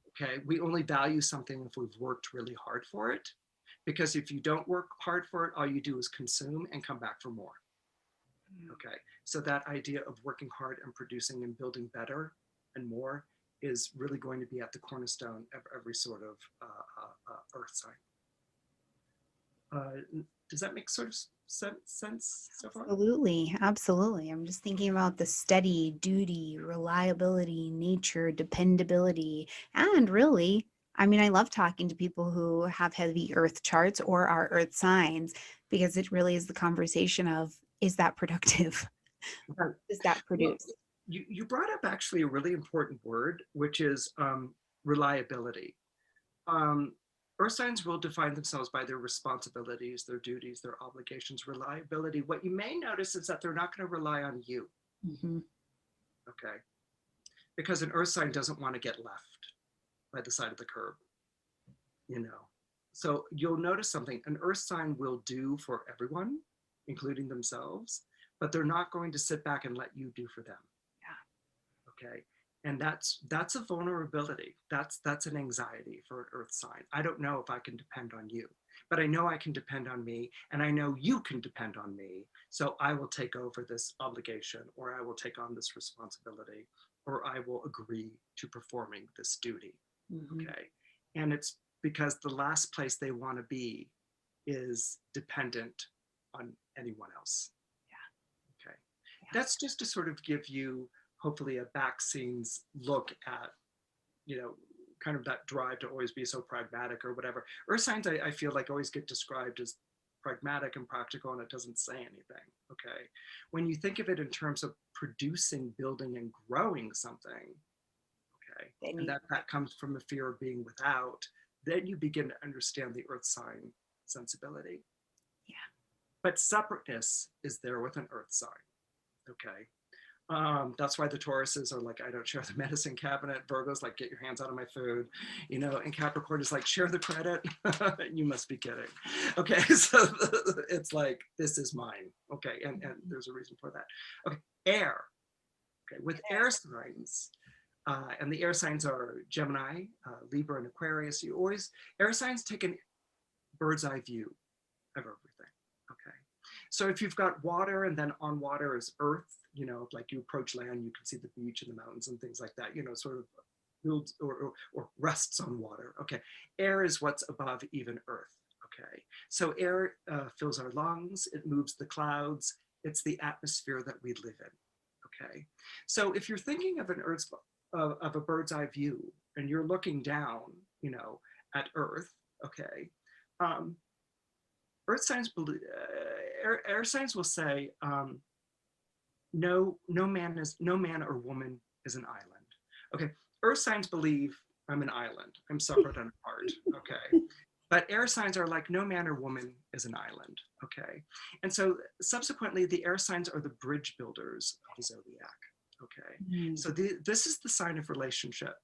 Okay, we only value something if we've worked really hard for it, because if you don't work hard for it, all you do is consume and come back for more. Okay, so that idea of working hard and producing and building better and more is really going to be at the cornerstone of every sort of earth sign. Does that make sort of sense so far? Absolutely. Absolutely. I'm just thinking about the steady, duty, reliability, nature, dependability, and really, I mean, I love talking to people who have heavy earth charts or are earth signs, because it really is the conversation of, is that productive? Right. Does that Well, produce? you brought up actually a really important word, which is reliability. Um, Earth signs will define themselves by their responsibilities, their duties, their obligations. Reliability, what you may notice is that they're not going to rely on you. Mm-hmm. Okay, because an earth sign doesn't want to get left by the side of the curb, so you'll notice something. An earth sign will do for everyone, including themselves, but they're not going to sit back and let you do for them. Yeah. Okay, and that's a vulnerability. That's an anxiety for an earth sign. I don't know if I can depend on you, but I know I can depend on me, and I know you can depend on me, so I will take over this obligation, or I will take on this responsibility, or I will agree to performing this duty. Mm-hmm. Okay, and it's because the last place they want to be is dependent on anyone else. Yeah. Okay, yeah. That's just to sort of give you hopefully a back scenes look at, kind of that drive to always be so pragmatic or whatever. Earth signs, I feel like, always get described as pragmatic and practical, and it doesn't say anything. Okay, when you think of it in terms of producing, building, and growing something, okay, and that comes from a fear of being without, then you begin to understand the earth sign sensibility. Yeah. But separateness is there with an earth sign. Okay. That's why the Tauruses are like, I don't share the medicine cabinet. Virgo's like, get your hands out of my food, and Capricorn is like, share the credit. You must be kidding. Okay, so it's like, this is mine. Okay, and there's a reason for that. Okay, air. Okay, with air signs, and the air signs are Gemini, Libra, and Aquarius. Air signs take a bird's eye view of everything. Okay, so if you've got water, and then on water is earth, like you approach land, you can see the beach and the mountains and things like that, sort of builds or rests on water. Okay, air is what's above even earth. Okay, so air fills our lungs, it moves the clouds, it's the atmosphere that we live in. Okay, so if you're thinking of of a bird's eye view, and you're looking down, at earth, okay, earth signs, air signs will say, no man or woman is an island. Okay, earth signs believe I'm an island, I'm separate and apart. Okay, but air signs are like, no man or woman is an island. Okay, and so subsequently the air signs are the bridge builders of the zodiac. Okay, so this is the sign of relationship.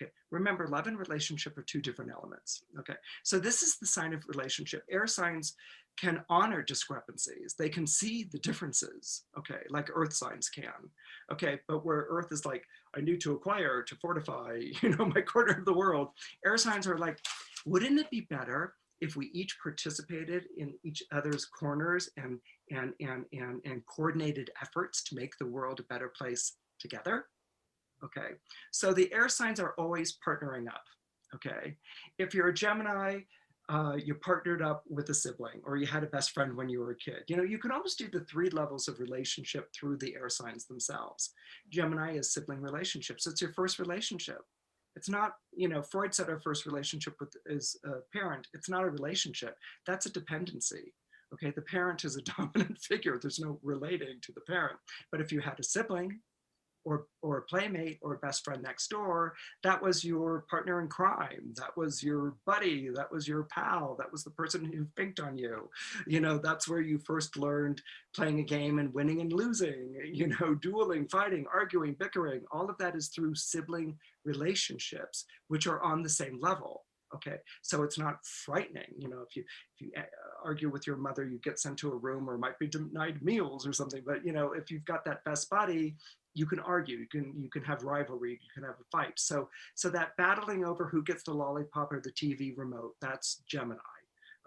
Okay, remember, love and relationship are two different elements. Okay, so this is the sign of relationship. Air signs can honor discrepancies. They can see the differences, okay, like earth signs can. Okay, but where earth is like, I need to acquire, to fortify, my corner of the world. Air signs are like, wouldn't it be better if we each participated in each other's corners and coordinated efforts to make the world a better place together? Okay, so the air signs are always partnering up. Okay, if you're a Gemini, you partnered up with a sibling, or you had a best friend when you were a kid. You can almost do the 3 levels of relationship through the air signs themselves. Gemini is sibling relationships. It's your first relationship. It's not, Freud said our first relationship is a parent. It's not a relationship. That's a dependency. Okay, the parent is a dominant figure. There's no relating to the parent. But if you had a sibling, or a playmate or a best friend next door, that was your partner in crime. That was your buddy. That was your pal. That was the person who picked on you. That's where you first learned playing a game and winning and losing, dueling, fighting, arguing, bickering. All of that is through sibling relationships, which are on the same level. Okay, so it's not frightening. If you argue with your mother, you get sent to a room or might be denied meals or something. But if you've got that best buddy, you can argue. You can have rivalry. You can have a fight. So that battling over who gets the lollipop or the TV remote, that's Gemini.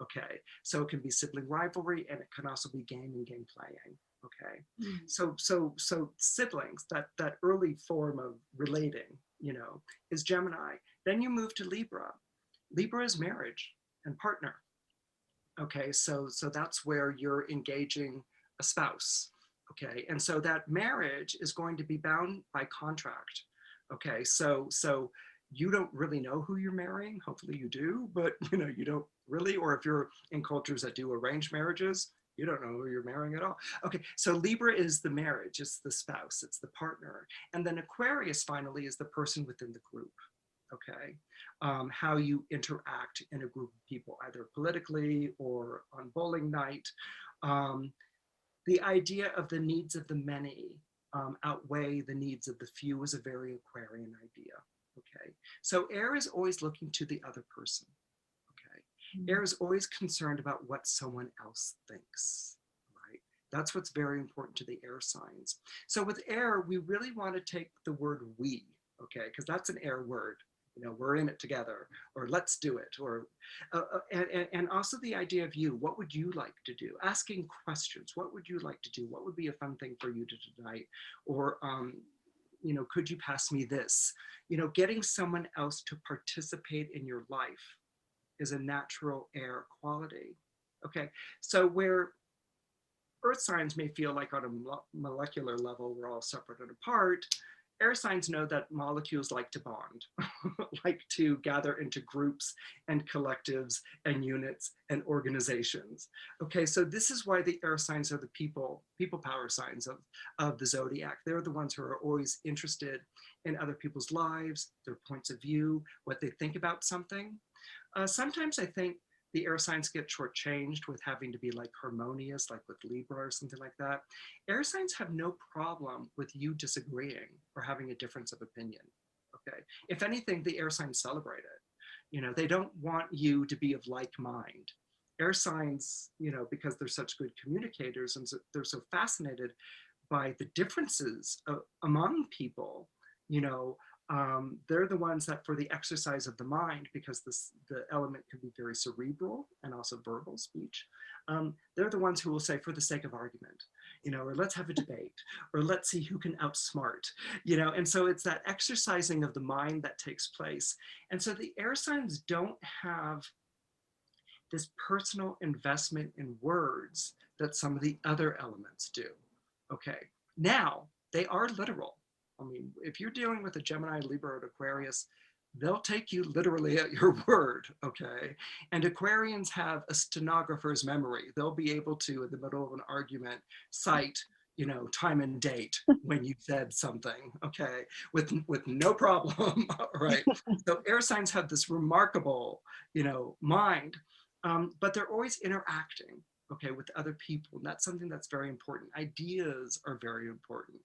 Okay, so it can be sibling rivalry, and it can also be game and game playing. Okay, so siblings, that early form of relating, is Gemini. Then you move to Libra. Libra is marriage and partner. Okay, so that's where you're engaging a spouse. Okay, and so that marriage is going to be bound by contract. Okay, so you don't really know who you're marrying. Hopefully you do, but you don't really. Or if you're in cultures that do arranged marriages, you don't know who you're marrying at all. Okay, so Libra is the marriage, it's the spouse, it's the partner. And then Aquarius finally is the person within the group. Okay, how you interact in a group of people, either politically or on bowling night. The idea of the needs of the many outweigh the needs of the few is a very Aquarian idea. Okay, so air is always looking to the other person. Okay, air is always concerned about what someone else thinks. Right, that's what's very important to the air signs. So with air, we really want to take the word we. Okay, because that's an air word. We're in it together, or let's do it, or and also the idea of you. What would you like to do? Asking questions. What would you like to do? What would be a fun thing for you to do tonight? Or could you pass me this? Getting someone else to participate in your life is a natural air quality. Okay, so where earth signs may feel like on a molecular level we're all separate and apart, air signs know that molecules like to bond, like to gather into groups and collectives and units and organizations. Okay, so this is why the air signs are the people power signs of the zodiac. They're the ones who are always interested in other people's lives, their points of view, what they think about something. Sometimes I think the air signs get shortchanged with having to be like harmonious, like with Libra or something like that. Air signs have no problem with you disagreeing or having a difference of opinion. Okay, if anything, the air signs celebrate it. They don't want you to be of like mind. Air signs, because they're such good communicators and so they're so fascinated by the differences among people, they're the ones that, for the exercise of the mind, because the element can be very cerebral and also verbal speech, they're the ones who will say, for the sake of argument, or let's have a debate, or let's see who can outsmart, and so it's that exercising of the mind that takes place. And so the air signs don't have this personal investment in words that some of the other elements do. Okay, now they are literal. I mean, if you're dealing with a Gemini, Libra, or Aquarius, they'll take you literally at your word, okay? And Aquarians have a stenographer's memory. They'll be able to, in the middle of an argument, cite, time and date when you said something, okay? With no problem, right? So air signs have this remarkable, mind, but they're always interacting, okay, with other people. And that's something that's very important. Ideas are very important.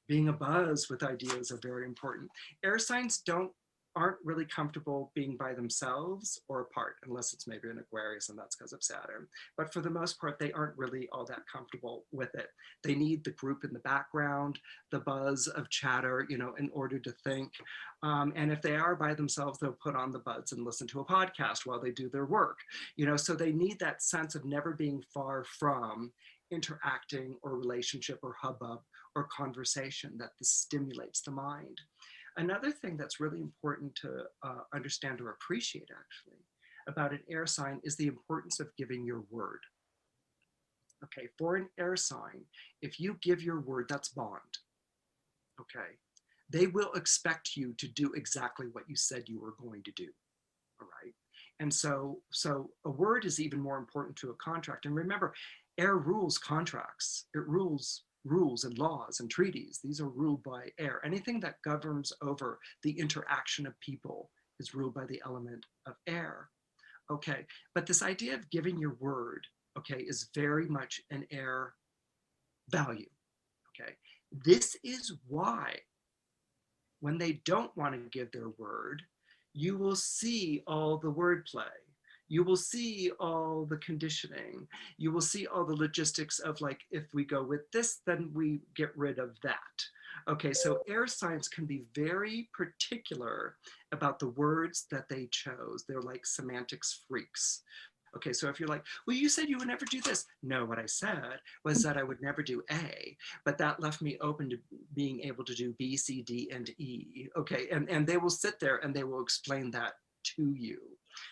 Being abuzz with ideas are very important. Air signs don't aren't really comfortable being by themselves or apart, unless it's maybe an Aquarius, and that's because of Saturn. But for the most part, they aren't really all that comfortable with it. They need the group in the background, the buzz of chatter, you know, in order to think. And if they are by themselves, they'll put on the buds and listen to a podcast while they do their work, you know, so they need that sense of never being far from interacting or relationship or hubbub or conversation that this stimulates the mind. Another thing that's really important to understand or appreciate actually about an air sign is the importance of giving your word. Okay, for an air sign, if you give your word, that's bond. Okay, they will expect you to do exactly what you said you were going to do. All right. And so a word is even more important to a contract. And remember, air rules contracts. It rules rules and laws and treaties. These are ruled by air. Anything that governs over the interaction of people is ruled by the element of air. Okay. But this idea of giving your word, okay, is very much an air value. Okay. This is why when they don't want to give their word, you will see all the wordplay. You will see all the conditioning. You will see all the logistics of like, if we go with this, then we get rid of that. Okay, so air signs can be very particular about the words that they chose. They're like semantics freaks. Okay, so if you're like, well, you said you would never do this. No, what I said was that I would never do A, but that left me open to being able to do B, C, D, and E. Okay, and they will sit there and they will explain that to you.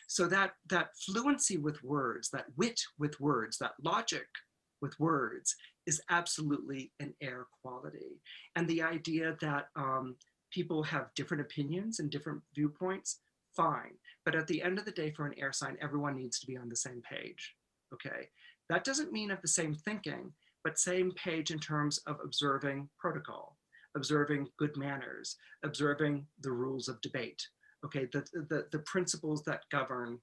So that fluency with words, that wit with words, that logic with words is absolutely an air quality. And the idea that people have different opinions and different viewpoints, fine. But at the end of the day, for an air sign, everyone needs to be on the same page, okay? That doesn't mean of the same thinking, but same page in terms of observing protocol, observing good manners, observing the rules of debate, okay? The principles that govern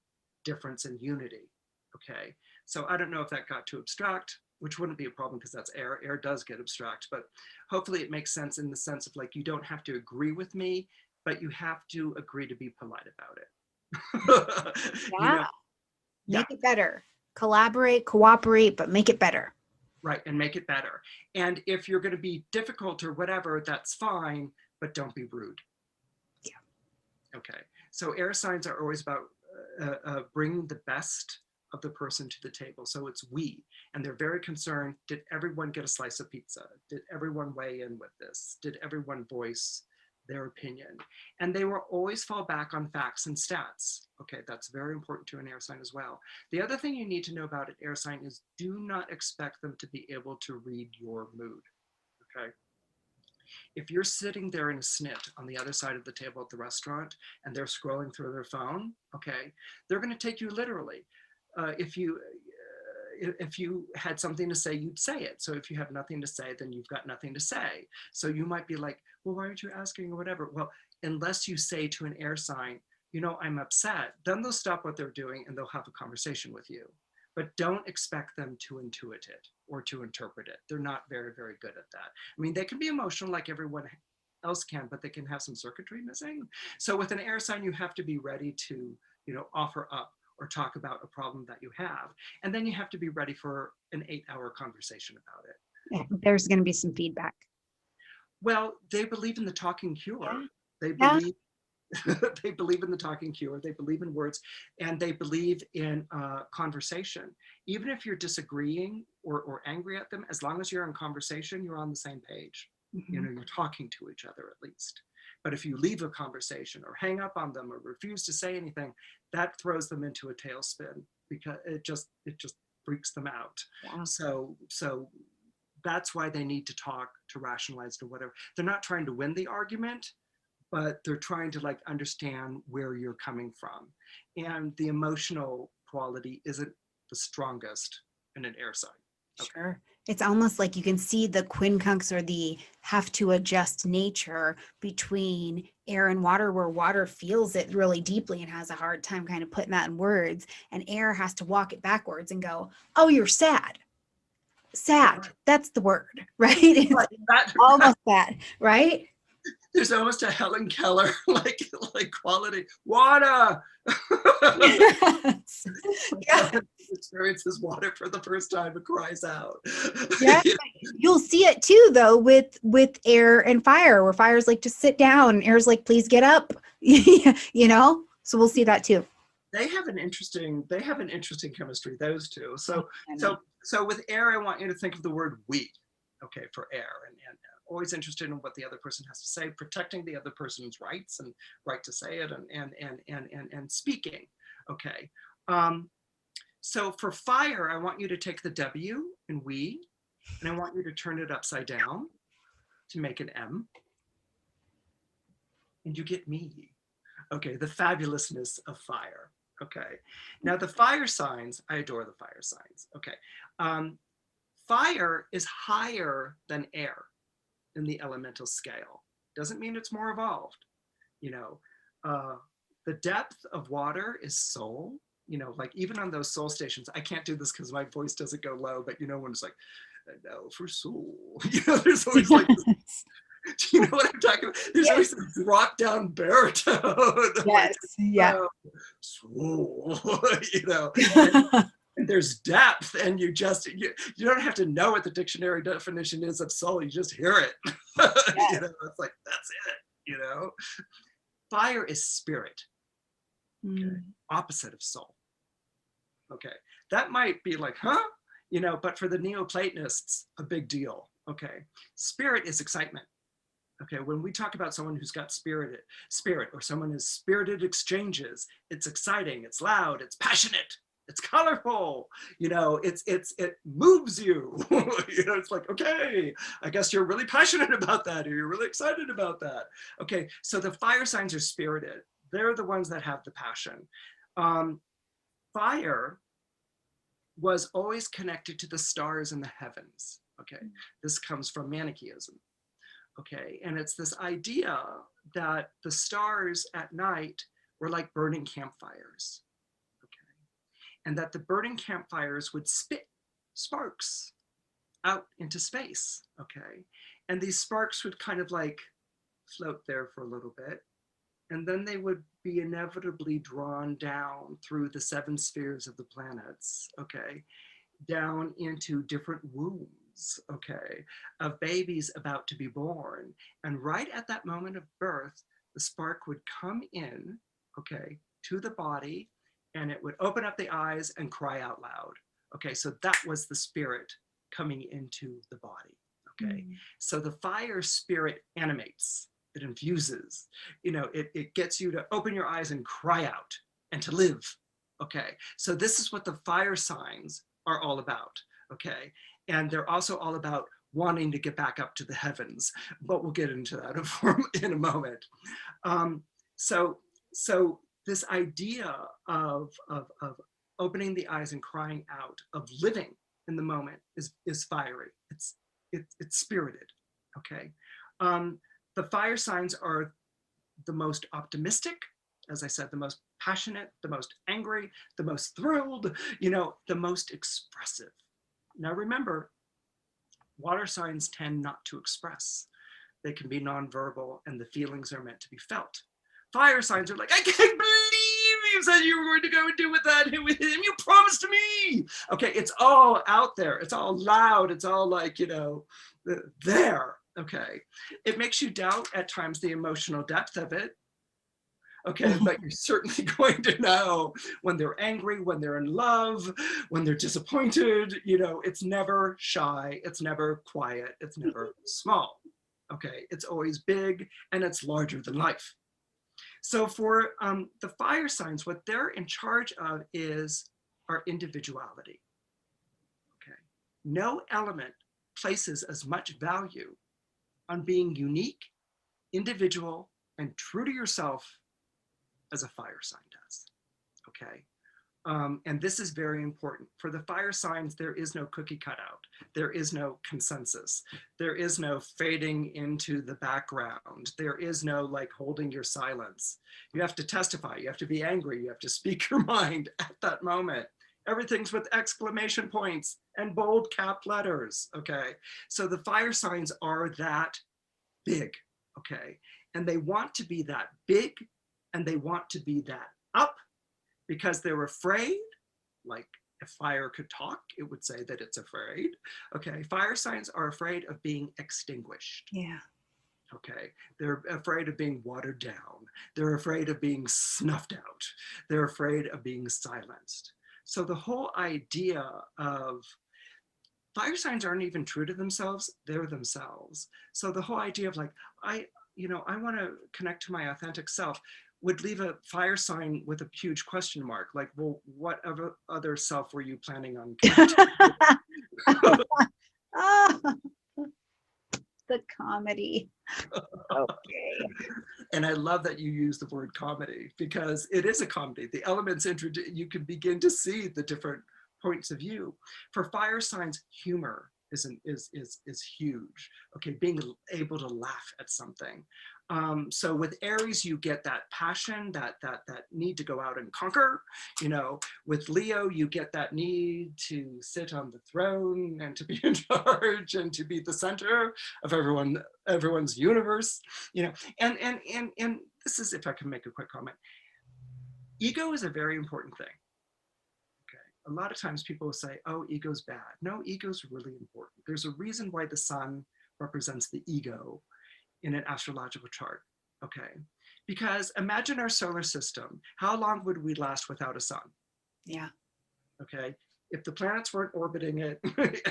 difference and unity, okay? So I don't know if that got too abstract, which wouldn't be a problem because that's air. Air does get abstract, but hopefully it makes sense in the sense of like, you don't have to agree with me, but you have to agree to be polite about it. Yeah. You know, Make it better. Collaborate, cooperate, but make it better. Right, and make it better. And if you're going to be difficult or whatever, that's fine, but don't be rude. Yeah. Okay, so air signs are always about bringing the best of the person to the table. So it's we, and they're very concerned, did everyone get a slice of pizza? Did everyone weigh in with this? Did everyone voice their opinion? And they will always fall back on facts and stats. Okay, that's very important to an air sign as well. The other thing you need to know about an air sign is do not expect them to be able to read your mood, okay? If you're sitting there in a snit on the other side of the table at the restaurant and they're scrolling through their phone, okay, they're gonna take you literally. If you had something to say, you'd say it. So if you have nothing to say, then you've got nothing to say. So you might be like, well, why aren't you asking or whatever? Well, unless you say to an air sign, you know, I'm upset, then they'll stop what they're doing and they'll have a conversation with you. But don't expect them to intuit it or to interpret it. They're not very, very good at that. I mean, they can be emotional like everyone else can, but they can have some circuitry missing. So with an air sign, you have to be ready to, you know, offer up or talk about a problem that you have. And then you have to be ready for an 8-hour conversation about it. There's going to be some feedback. Well, they believe in the talking cure. They Yeah. believe they believe in the talking cure. They believe in words, and they believe in conversation. Even if you're disagreeing or angry at them, as long as you're in conversation, you're on the same page. Mm-hmm. You know, you're talking to each other at least. But if you leave a conversation or hang up on them or refuse to say anything, that throws them into a tailspin because it just freaks them out. Yeah. So that's why they need to talk, to rationalize, to whatever. They're not trying to win the argument, but they're trying to like understand where you're coming from. And the emotional quality isn't the strongest in an air sign. Okay. Sure. It's almost like you can see the quincunx or the have to adjust nature between air and water, where water feels it really deeply and has a hard time kind of putting that in words, and air has to walk it backwards and go, oh, you're sad. Sad. Right. That's the word, right? It's Right. almost that, right? There's almost a Helen Keller like quality. Water. Yes. Yeah. Experiences water for the first time and cries out. Yeah. You'll see it too, though, with air and fire, where fire's like, just sit down, and air's like, please get up. You know, so we'll see that too. They have an interesting chemistry, those two. So I know. with air, I want you to think of the word we, okay, for air, and always interested in what the other person has to say, protecting the other person's rights and right to say it, and speaking, okay. So for fire, I want you to take the W in we, and I want you to turn it upside down to make an M, and you get me. Okay, the fabulousness of fire. Okay, now the fire signs, I adore the fire signs. Okay, fire is higher than air in the elemental scale. Doesn't mean it's more evolved. You know, the depth of water is soul. You know, like even on those soul stations, I can't do this because my voice doesn't go low, but you know, when it's like, now for soul, you know, there's always like this. Do you know what I'm talking about? There's Yes. always a drop down baritone. Yes. Like, Yeah. soul, you know, and there's depth, and you don't have to know what the dictionary definition is of soul. You just hear it. Yes. You know, it's like, that's it, you know. Fire is spirit, okay, opposite of soul. Okay, that might be like, huh? You know, but for the Neoplatonists, a big deal. Okay, spirit is excitement. Okay, when we talk about someone who's got spirit, or someone who's spirited exchanges, it's exciting, it's loud, it's passionate, it's colorful, you know, it moves you. You know, it's like, okay, I guess you're really passionate about that, or you're really excited about that. Okay, so the fire signs are spirited. They're the ones that have the passion. Fire was always connected to the stars in the heavens. Okay, this comes from Manichaeism. Okay, and it's this idea that the stars at night were like burning campfires. Okay, and that the burning campfires would spit sparks out into space. Okay, and these sparks would kind of like float there for a little bit, and then they would be inevitably drawn down through the 7 spheres of the planets. Okay, down into different wombs, okay, of babies about to be born. And right at that moment of birth, the spark would come in, okay, to the body, and it would open up the eyes and cry out loud. Okay, so that was the spirit coming into the body. Okay, so the fire spirit animates, it infuses, you know, it gets you to open your eyes and cry out and to live. Okay, so this is what the fire signs are all about. Okay, and they're also all about wanting to get back up to the heavens, but we'll get into that in a moment. So this idea of opening the eyes and crying out, of living in the moment, is fiery. It's spirited. Okay, the fire signs are the most optimistic, as I said, the most passionate, the most angry, the most thrilled, you know, the most expressive. Now remember, water signs tend not to express. They can be nonverbal, and the feelings are meant to be felt. Fire signs are like, I can't believe you said you were going to go and do with that, with him, you promised me. Okay, it's all out there, it's all loud, it's all like, you know, there. Okay, it makes you doubt at times the emotional depth of it. Okay, but you're certainly going to know when they're angry, when they're in love, when they're disappointed. You know, it's never shy, it's never quiet, it's never small. Okay, it's always big, and it's larger than life. So for the fire signs, what they're in charge of is our individuality. Okay, no element places as much value on being unique, individual, and true to yourself as a fire sign does. Okay, and this is very important. For the fire signs, there is no cookie cutout. There is no consensus. There is no fading into the background. There is no like holding your silence. You have to testify. You have to be angry. You have to speak your mind at that moment. Everything's with exclamation points and bold cap letters. Okay, so the fire signs are that big. Okay, And they want to be that big, and they want to be that up, because they're afraid, like if fire could talk, it would say that it's afraid. Okay, fire signs are afraid of being extinguished. Yeah. Okay, they're afraid of being watered down. They're afraid of being snuffed out. They're afraid of being silenced. So the whole idea of fire signs aren't even true to themselves, they're themselves. So the whole idea of like, I want to connect to my authentic self would leave a fire sign with a huge question mark. Like, well, what other self were you planning on connecting? Oh, the comedy. Okay. And I love that you use the word comedy, because it is a comedy. The elements you can begin to see the different points of view. For fire signs, humor is huge. Okay, being able to laugh at something. So with Aries, you get that passion, that need to go out and conquer. You know, with Leo, you get that need to sit on the throne and to be in charge and to be the center of everyone's universe. You know, and this is, if I can make a quick comment, ego is a very important thing. A lot of times people will say, oh, ego's bad. No, ego's really important. There's a reason why the sun represents the ego in an astrological chart, okay? Because imagine our solar system. How long would we last without a sun? Yeah. Okay, if the planets weren't orbiting it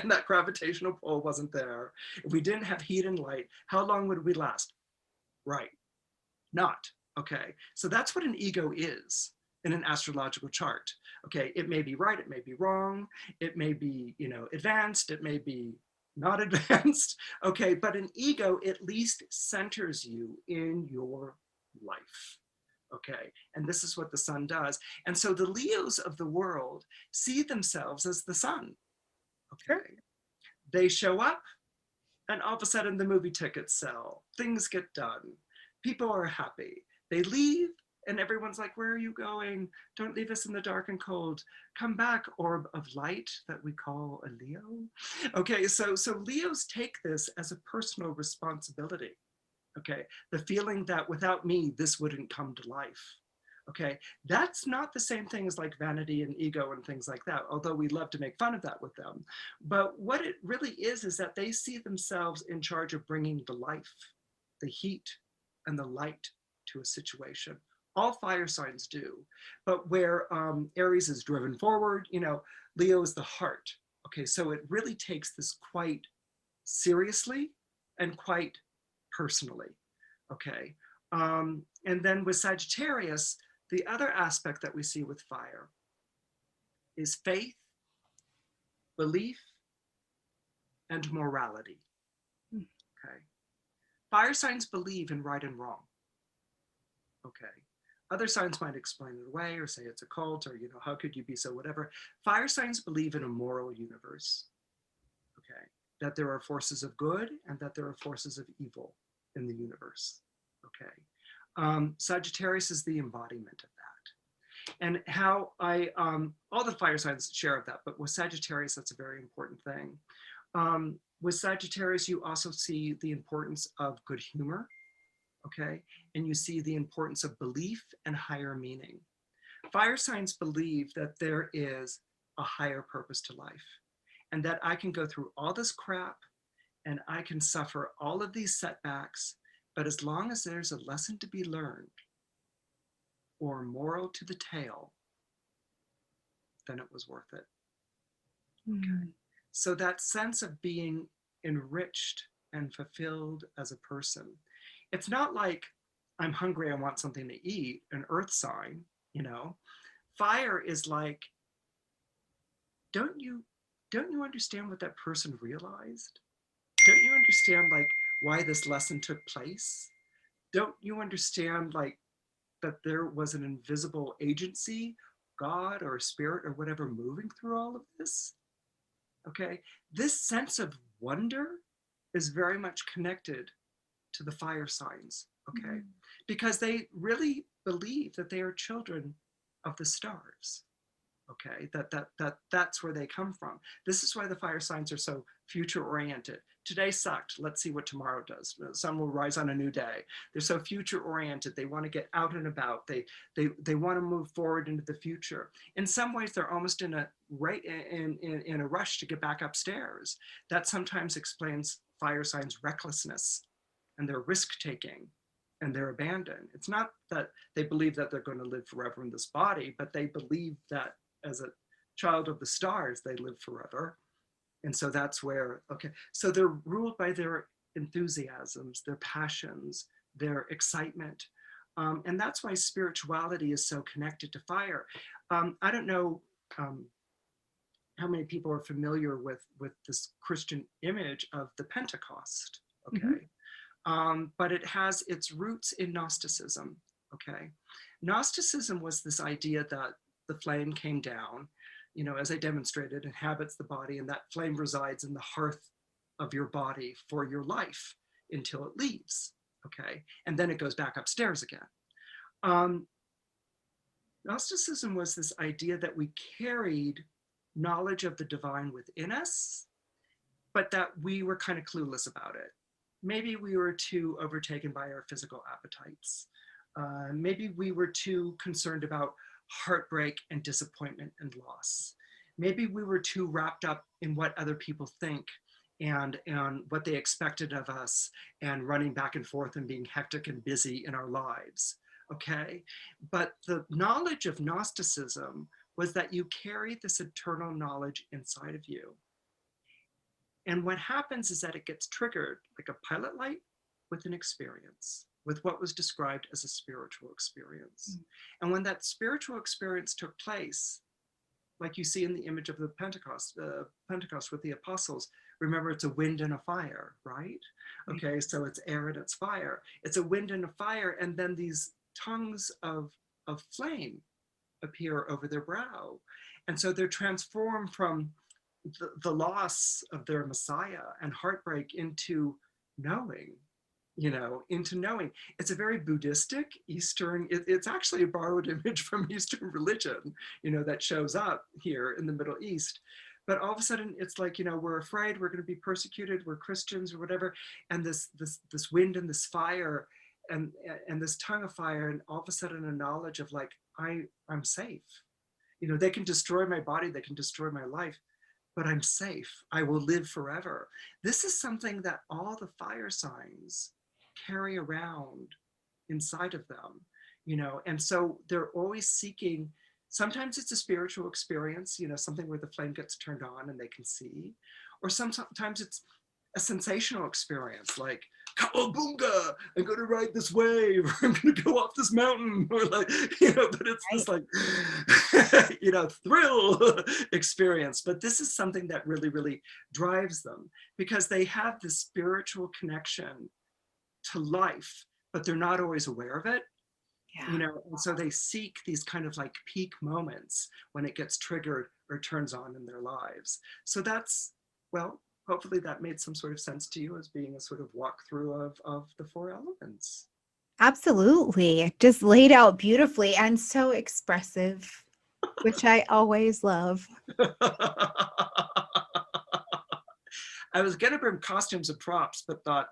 and that gravitational pull wasn't there, if we didn't have heat and light, how long would we last? Right, not, okay? So that's what an ego is in an astrological chart. Okay, it may be right, it may be wrong, it may be, you know, advanced, it may be not advanced, okay, but an ego at least centers you in your life, okay? And this is what the sun does. And so the Leos of the world see themselves as the sun, okay? Sure. They show up, and all of a sudden the movie tickets sell, things get done, people are happy. They leave, and everyone's like, where are you going? Don't leave us in the dark and cold. Come back, orb of light that we call a Leo. Okay, so Leos take this as a personal responsibility. Okay, the feeling that without me, this wouldn't come to life. Okay, that's not the same thing as like vanity and ego and things like that, although we love to make fun of that with them. But what it really is that they see themselves in charge of bringing the life, the heat, and the light to a situation. All fire signs do, but where Aries is driven forward, you know, Leo is the heart. Okay, so it really takes this quite seriously and quite personally. Okay, and then with Sagittarius, the other aspect that we see with fire is faith, belief, and morality. Okay, fire signs believe in right and wrong. Okay. Other signs might explain it away or say it's a cult or, you know, how could you be so whatever. Fire signs believe in a moral universe, okay? That there are forces of good and that there are forces of evil in the universe, okay? Sagittarius is the embodiment of that. And how all the fire signs share of that, but with Sagittarius, that's a very important thing. With Sagittarius, you also see the importance of good humor, okay? And you see the importance of belief and higher meaning. Fire signs believe that there is a higher purpose to life and that I can go through all this crap and I can suffer all of these setbacks, but as long as there's a lesson to be learned or moral to the tale, then it was worth it. Okay. So that sense of being enriched and fulfilled as a person, it's not like I'm hungry, I want something to eat, an earth sign, you know. Fire is like, don't you understand what that person realized? Don't you understand like why this lesson took place? Don't you understand like that there was an invisible agency, God or spirit or whatever, moving through all of this? Okay, this sense of wonder is very much connected to the fire signs, okay? Because they really believe that they are children of the stars, Okay, that's where they come from. This is why the fire signs are so future oriented. Today sucked. Let's see what tomorrow does. The sun will rise on a new day. They're so future oriented. They want to get out and about. They want to move forward into the future. In some ways, they're almost in a rush to get back upstairs. That sometimes explains fire signs' recklessness and their risk taking and their abandon. It's not that they believe that they're going to live forever in this body, but they believe that as a child of the stars, they live forever. And so that's where, okay, so they're ruled by their enthusiasms, their passions, their excitement. And that's why spirituality is so connected to fire. I don't know how many people are familiar with this Christian image of the Pentecost, okay? But it has its roots in Gnosticism, okay? Gnosticism was this idea that the flame came down, you know, as I demonstrated, inhabits the body, and that flame resides in the hearth of your body for your life until it leaves, okay? And then it goes back upstairs again. Gnosticism was this idea that we carried knowledge of the divine within us, but that we were kind of clueless about it. Maybe we were too overtaken by our physical appetites. Maybe we were too concerned about heartbreak and disappointment and loss. Maybe we were too wrapped up in what other people think and what they expected of us and running back and forth and being hectic and busy in our lives, okay? But the knowledge of Gnosticism was that you carry this eternal knowledge inside of you. And what happens is that it gets triggered like a pilot light with an experience, with what was described as a spiritual experience. And when that spiritual experience took place, like you see in the image of the Pentecost with the apostles, remember it's a wind and a fire, right? Okay, so it's air and it's fire. It's a wind and a fire, and then these tongues of flame appear over their brow. And so they're transformed from the loss of their Messiah and heartbreak into knowing, you know, into knowing. It's a very Buddhistic Eastern, it's actually a borrowed image from Eastern religion, you know, that shows up here in the Middle East. But all of a sudden it's like, you know, we're afraid we're going to be persecuted, we're Christians or whatever. And this wind and this fire and this tongue of fire, and all of a sudden a knowledge of like, I'm safe. You know, they can destroy my body, they can destroy my life, but I'm safe. I will live forever. This is something that all the fire signs carry around inside of them, you know, and so they're always seeking, sometimes it's a spiritual experience, you know, something where the flame gets turned on and they can see, or sometimes it's a sensational experience, like, cowabunga, I'm going to ride this wave, or I'm going to go off this mountain, or like, you know, but it's this like, you know, thrill experience. But this is something that really, really drives them because they have this spiritual connection to life, but they're not always aware of it. Yeah. You know, and so they seek these kind of like peak moments when it gets triggered or turns on in their lives. So that's, well, hopefully that made some sort of sense to you as being a sort of walkthrough of the four elements. Absolutely. Just laid out beautifully and so expressive, which I always love. I was gonna bring costumes and props, but thought,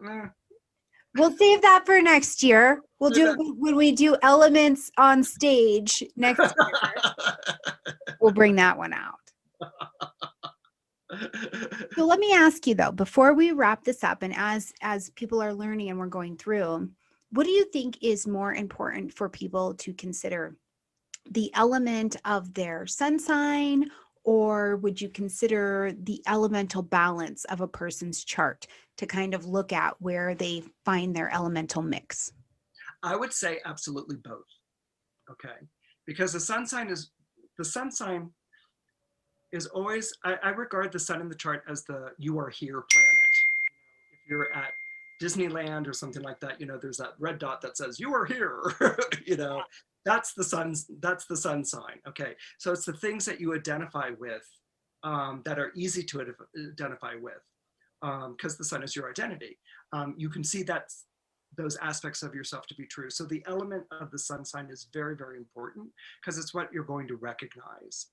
We'll save that for next year. We'll do it that. when we do elements on stage next year. We'll bring that one out. So let me ask you though, before we wrap this up, and as people are learning and we're going through, what do you think is more important for people to consider? The element of their sun sign, or would you consider the elemental balance of a person's chart to kind of look at where they find their elemental mix? I would say absolutely both. Okay, because the sun sign is always, I regard the sun in the chart as the you are here planet. If you're at Disneyland or something like that, you know, there's that red dot that says you are here, you know, that's the sun sign. Okay, so it's the things that you identify with that are easy to identify with because the sun is your identity. You can see that those aspects of yourself to be true. So the element of the sun sign is very, very important because it's what you're going to recognize.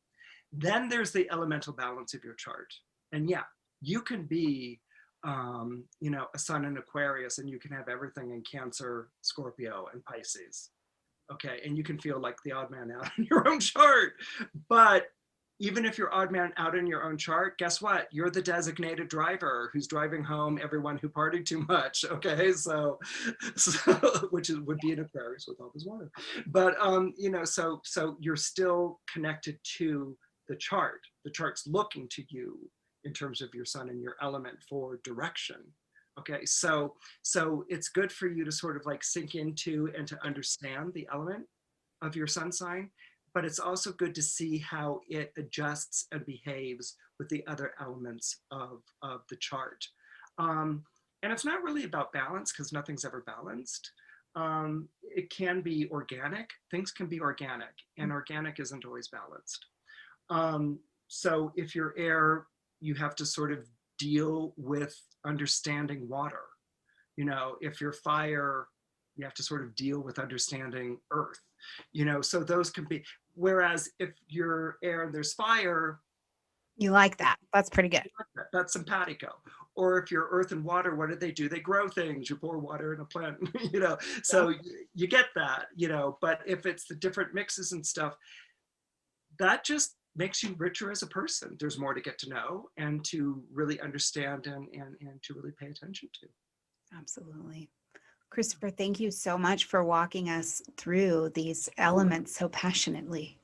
Then there's the elemental balance of your chart. And yeah, you can be, you know, a sun in Aquarius, and you can have everything in Cancer, Scorpio, and Pisces. Okay, and you can feel like the odd man out in your own chart. But even if you're odd man out in your own chart, guess what? You're the designated driver who's driving home everyone who partied too much. Okay, so which would be an Aquarius with all this water. But you know, so you're still connected to the chart. The chart's looking to you in terms of your sun and your element for direction. Okay, so it's good for you to sort of like sink into and to understand the element of your sun sign, but it's also good to see how it adjusts and behaves with the other elements of the chart. And it's not really about balance, because nothing's ever balanced. It can be organic. Things can be organic, and organic isn't always balanced. So if you're air, you have to sort of deal with understanding water. You know, if you're fire, you have to sort of deal with understanding earth. You know, so those can be, whereas if you're air and there's fire, You like that? That's pretty good. that's simpatico. Or if you're earth and water, what do? They grow things. You pour water in a plant, you know, so you get that, you know. But if it's the different mixes and stuff, that just makes you richer as a person. There's more to get to know and to really understand and to really pay attention to. Absolutely. Christopher, thank you so much for walking us through these elements so passionately.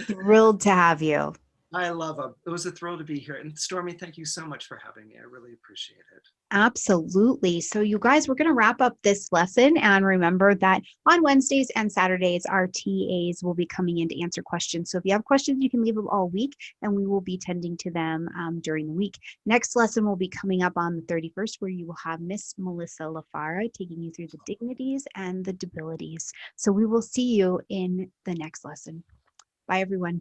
Thrilled to have you. I love them. It was a thrill to be here. And Stormie, thank you so much for having me. I really appreciate it. Absolutely. So you guys, we're going to wrap up this lesson, and remember that on Wednesdays and Saturdays, our TAs will be coming in to answer questions. So if you have questions, you can leave them all week, and we will be tending to them during the week. Next lesson will be coming up on the 31st, where you will have Miss Melissa LaFara taking you through the dignities and the debilities. So we will see you in the next lesson. Bye, everyone.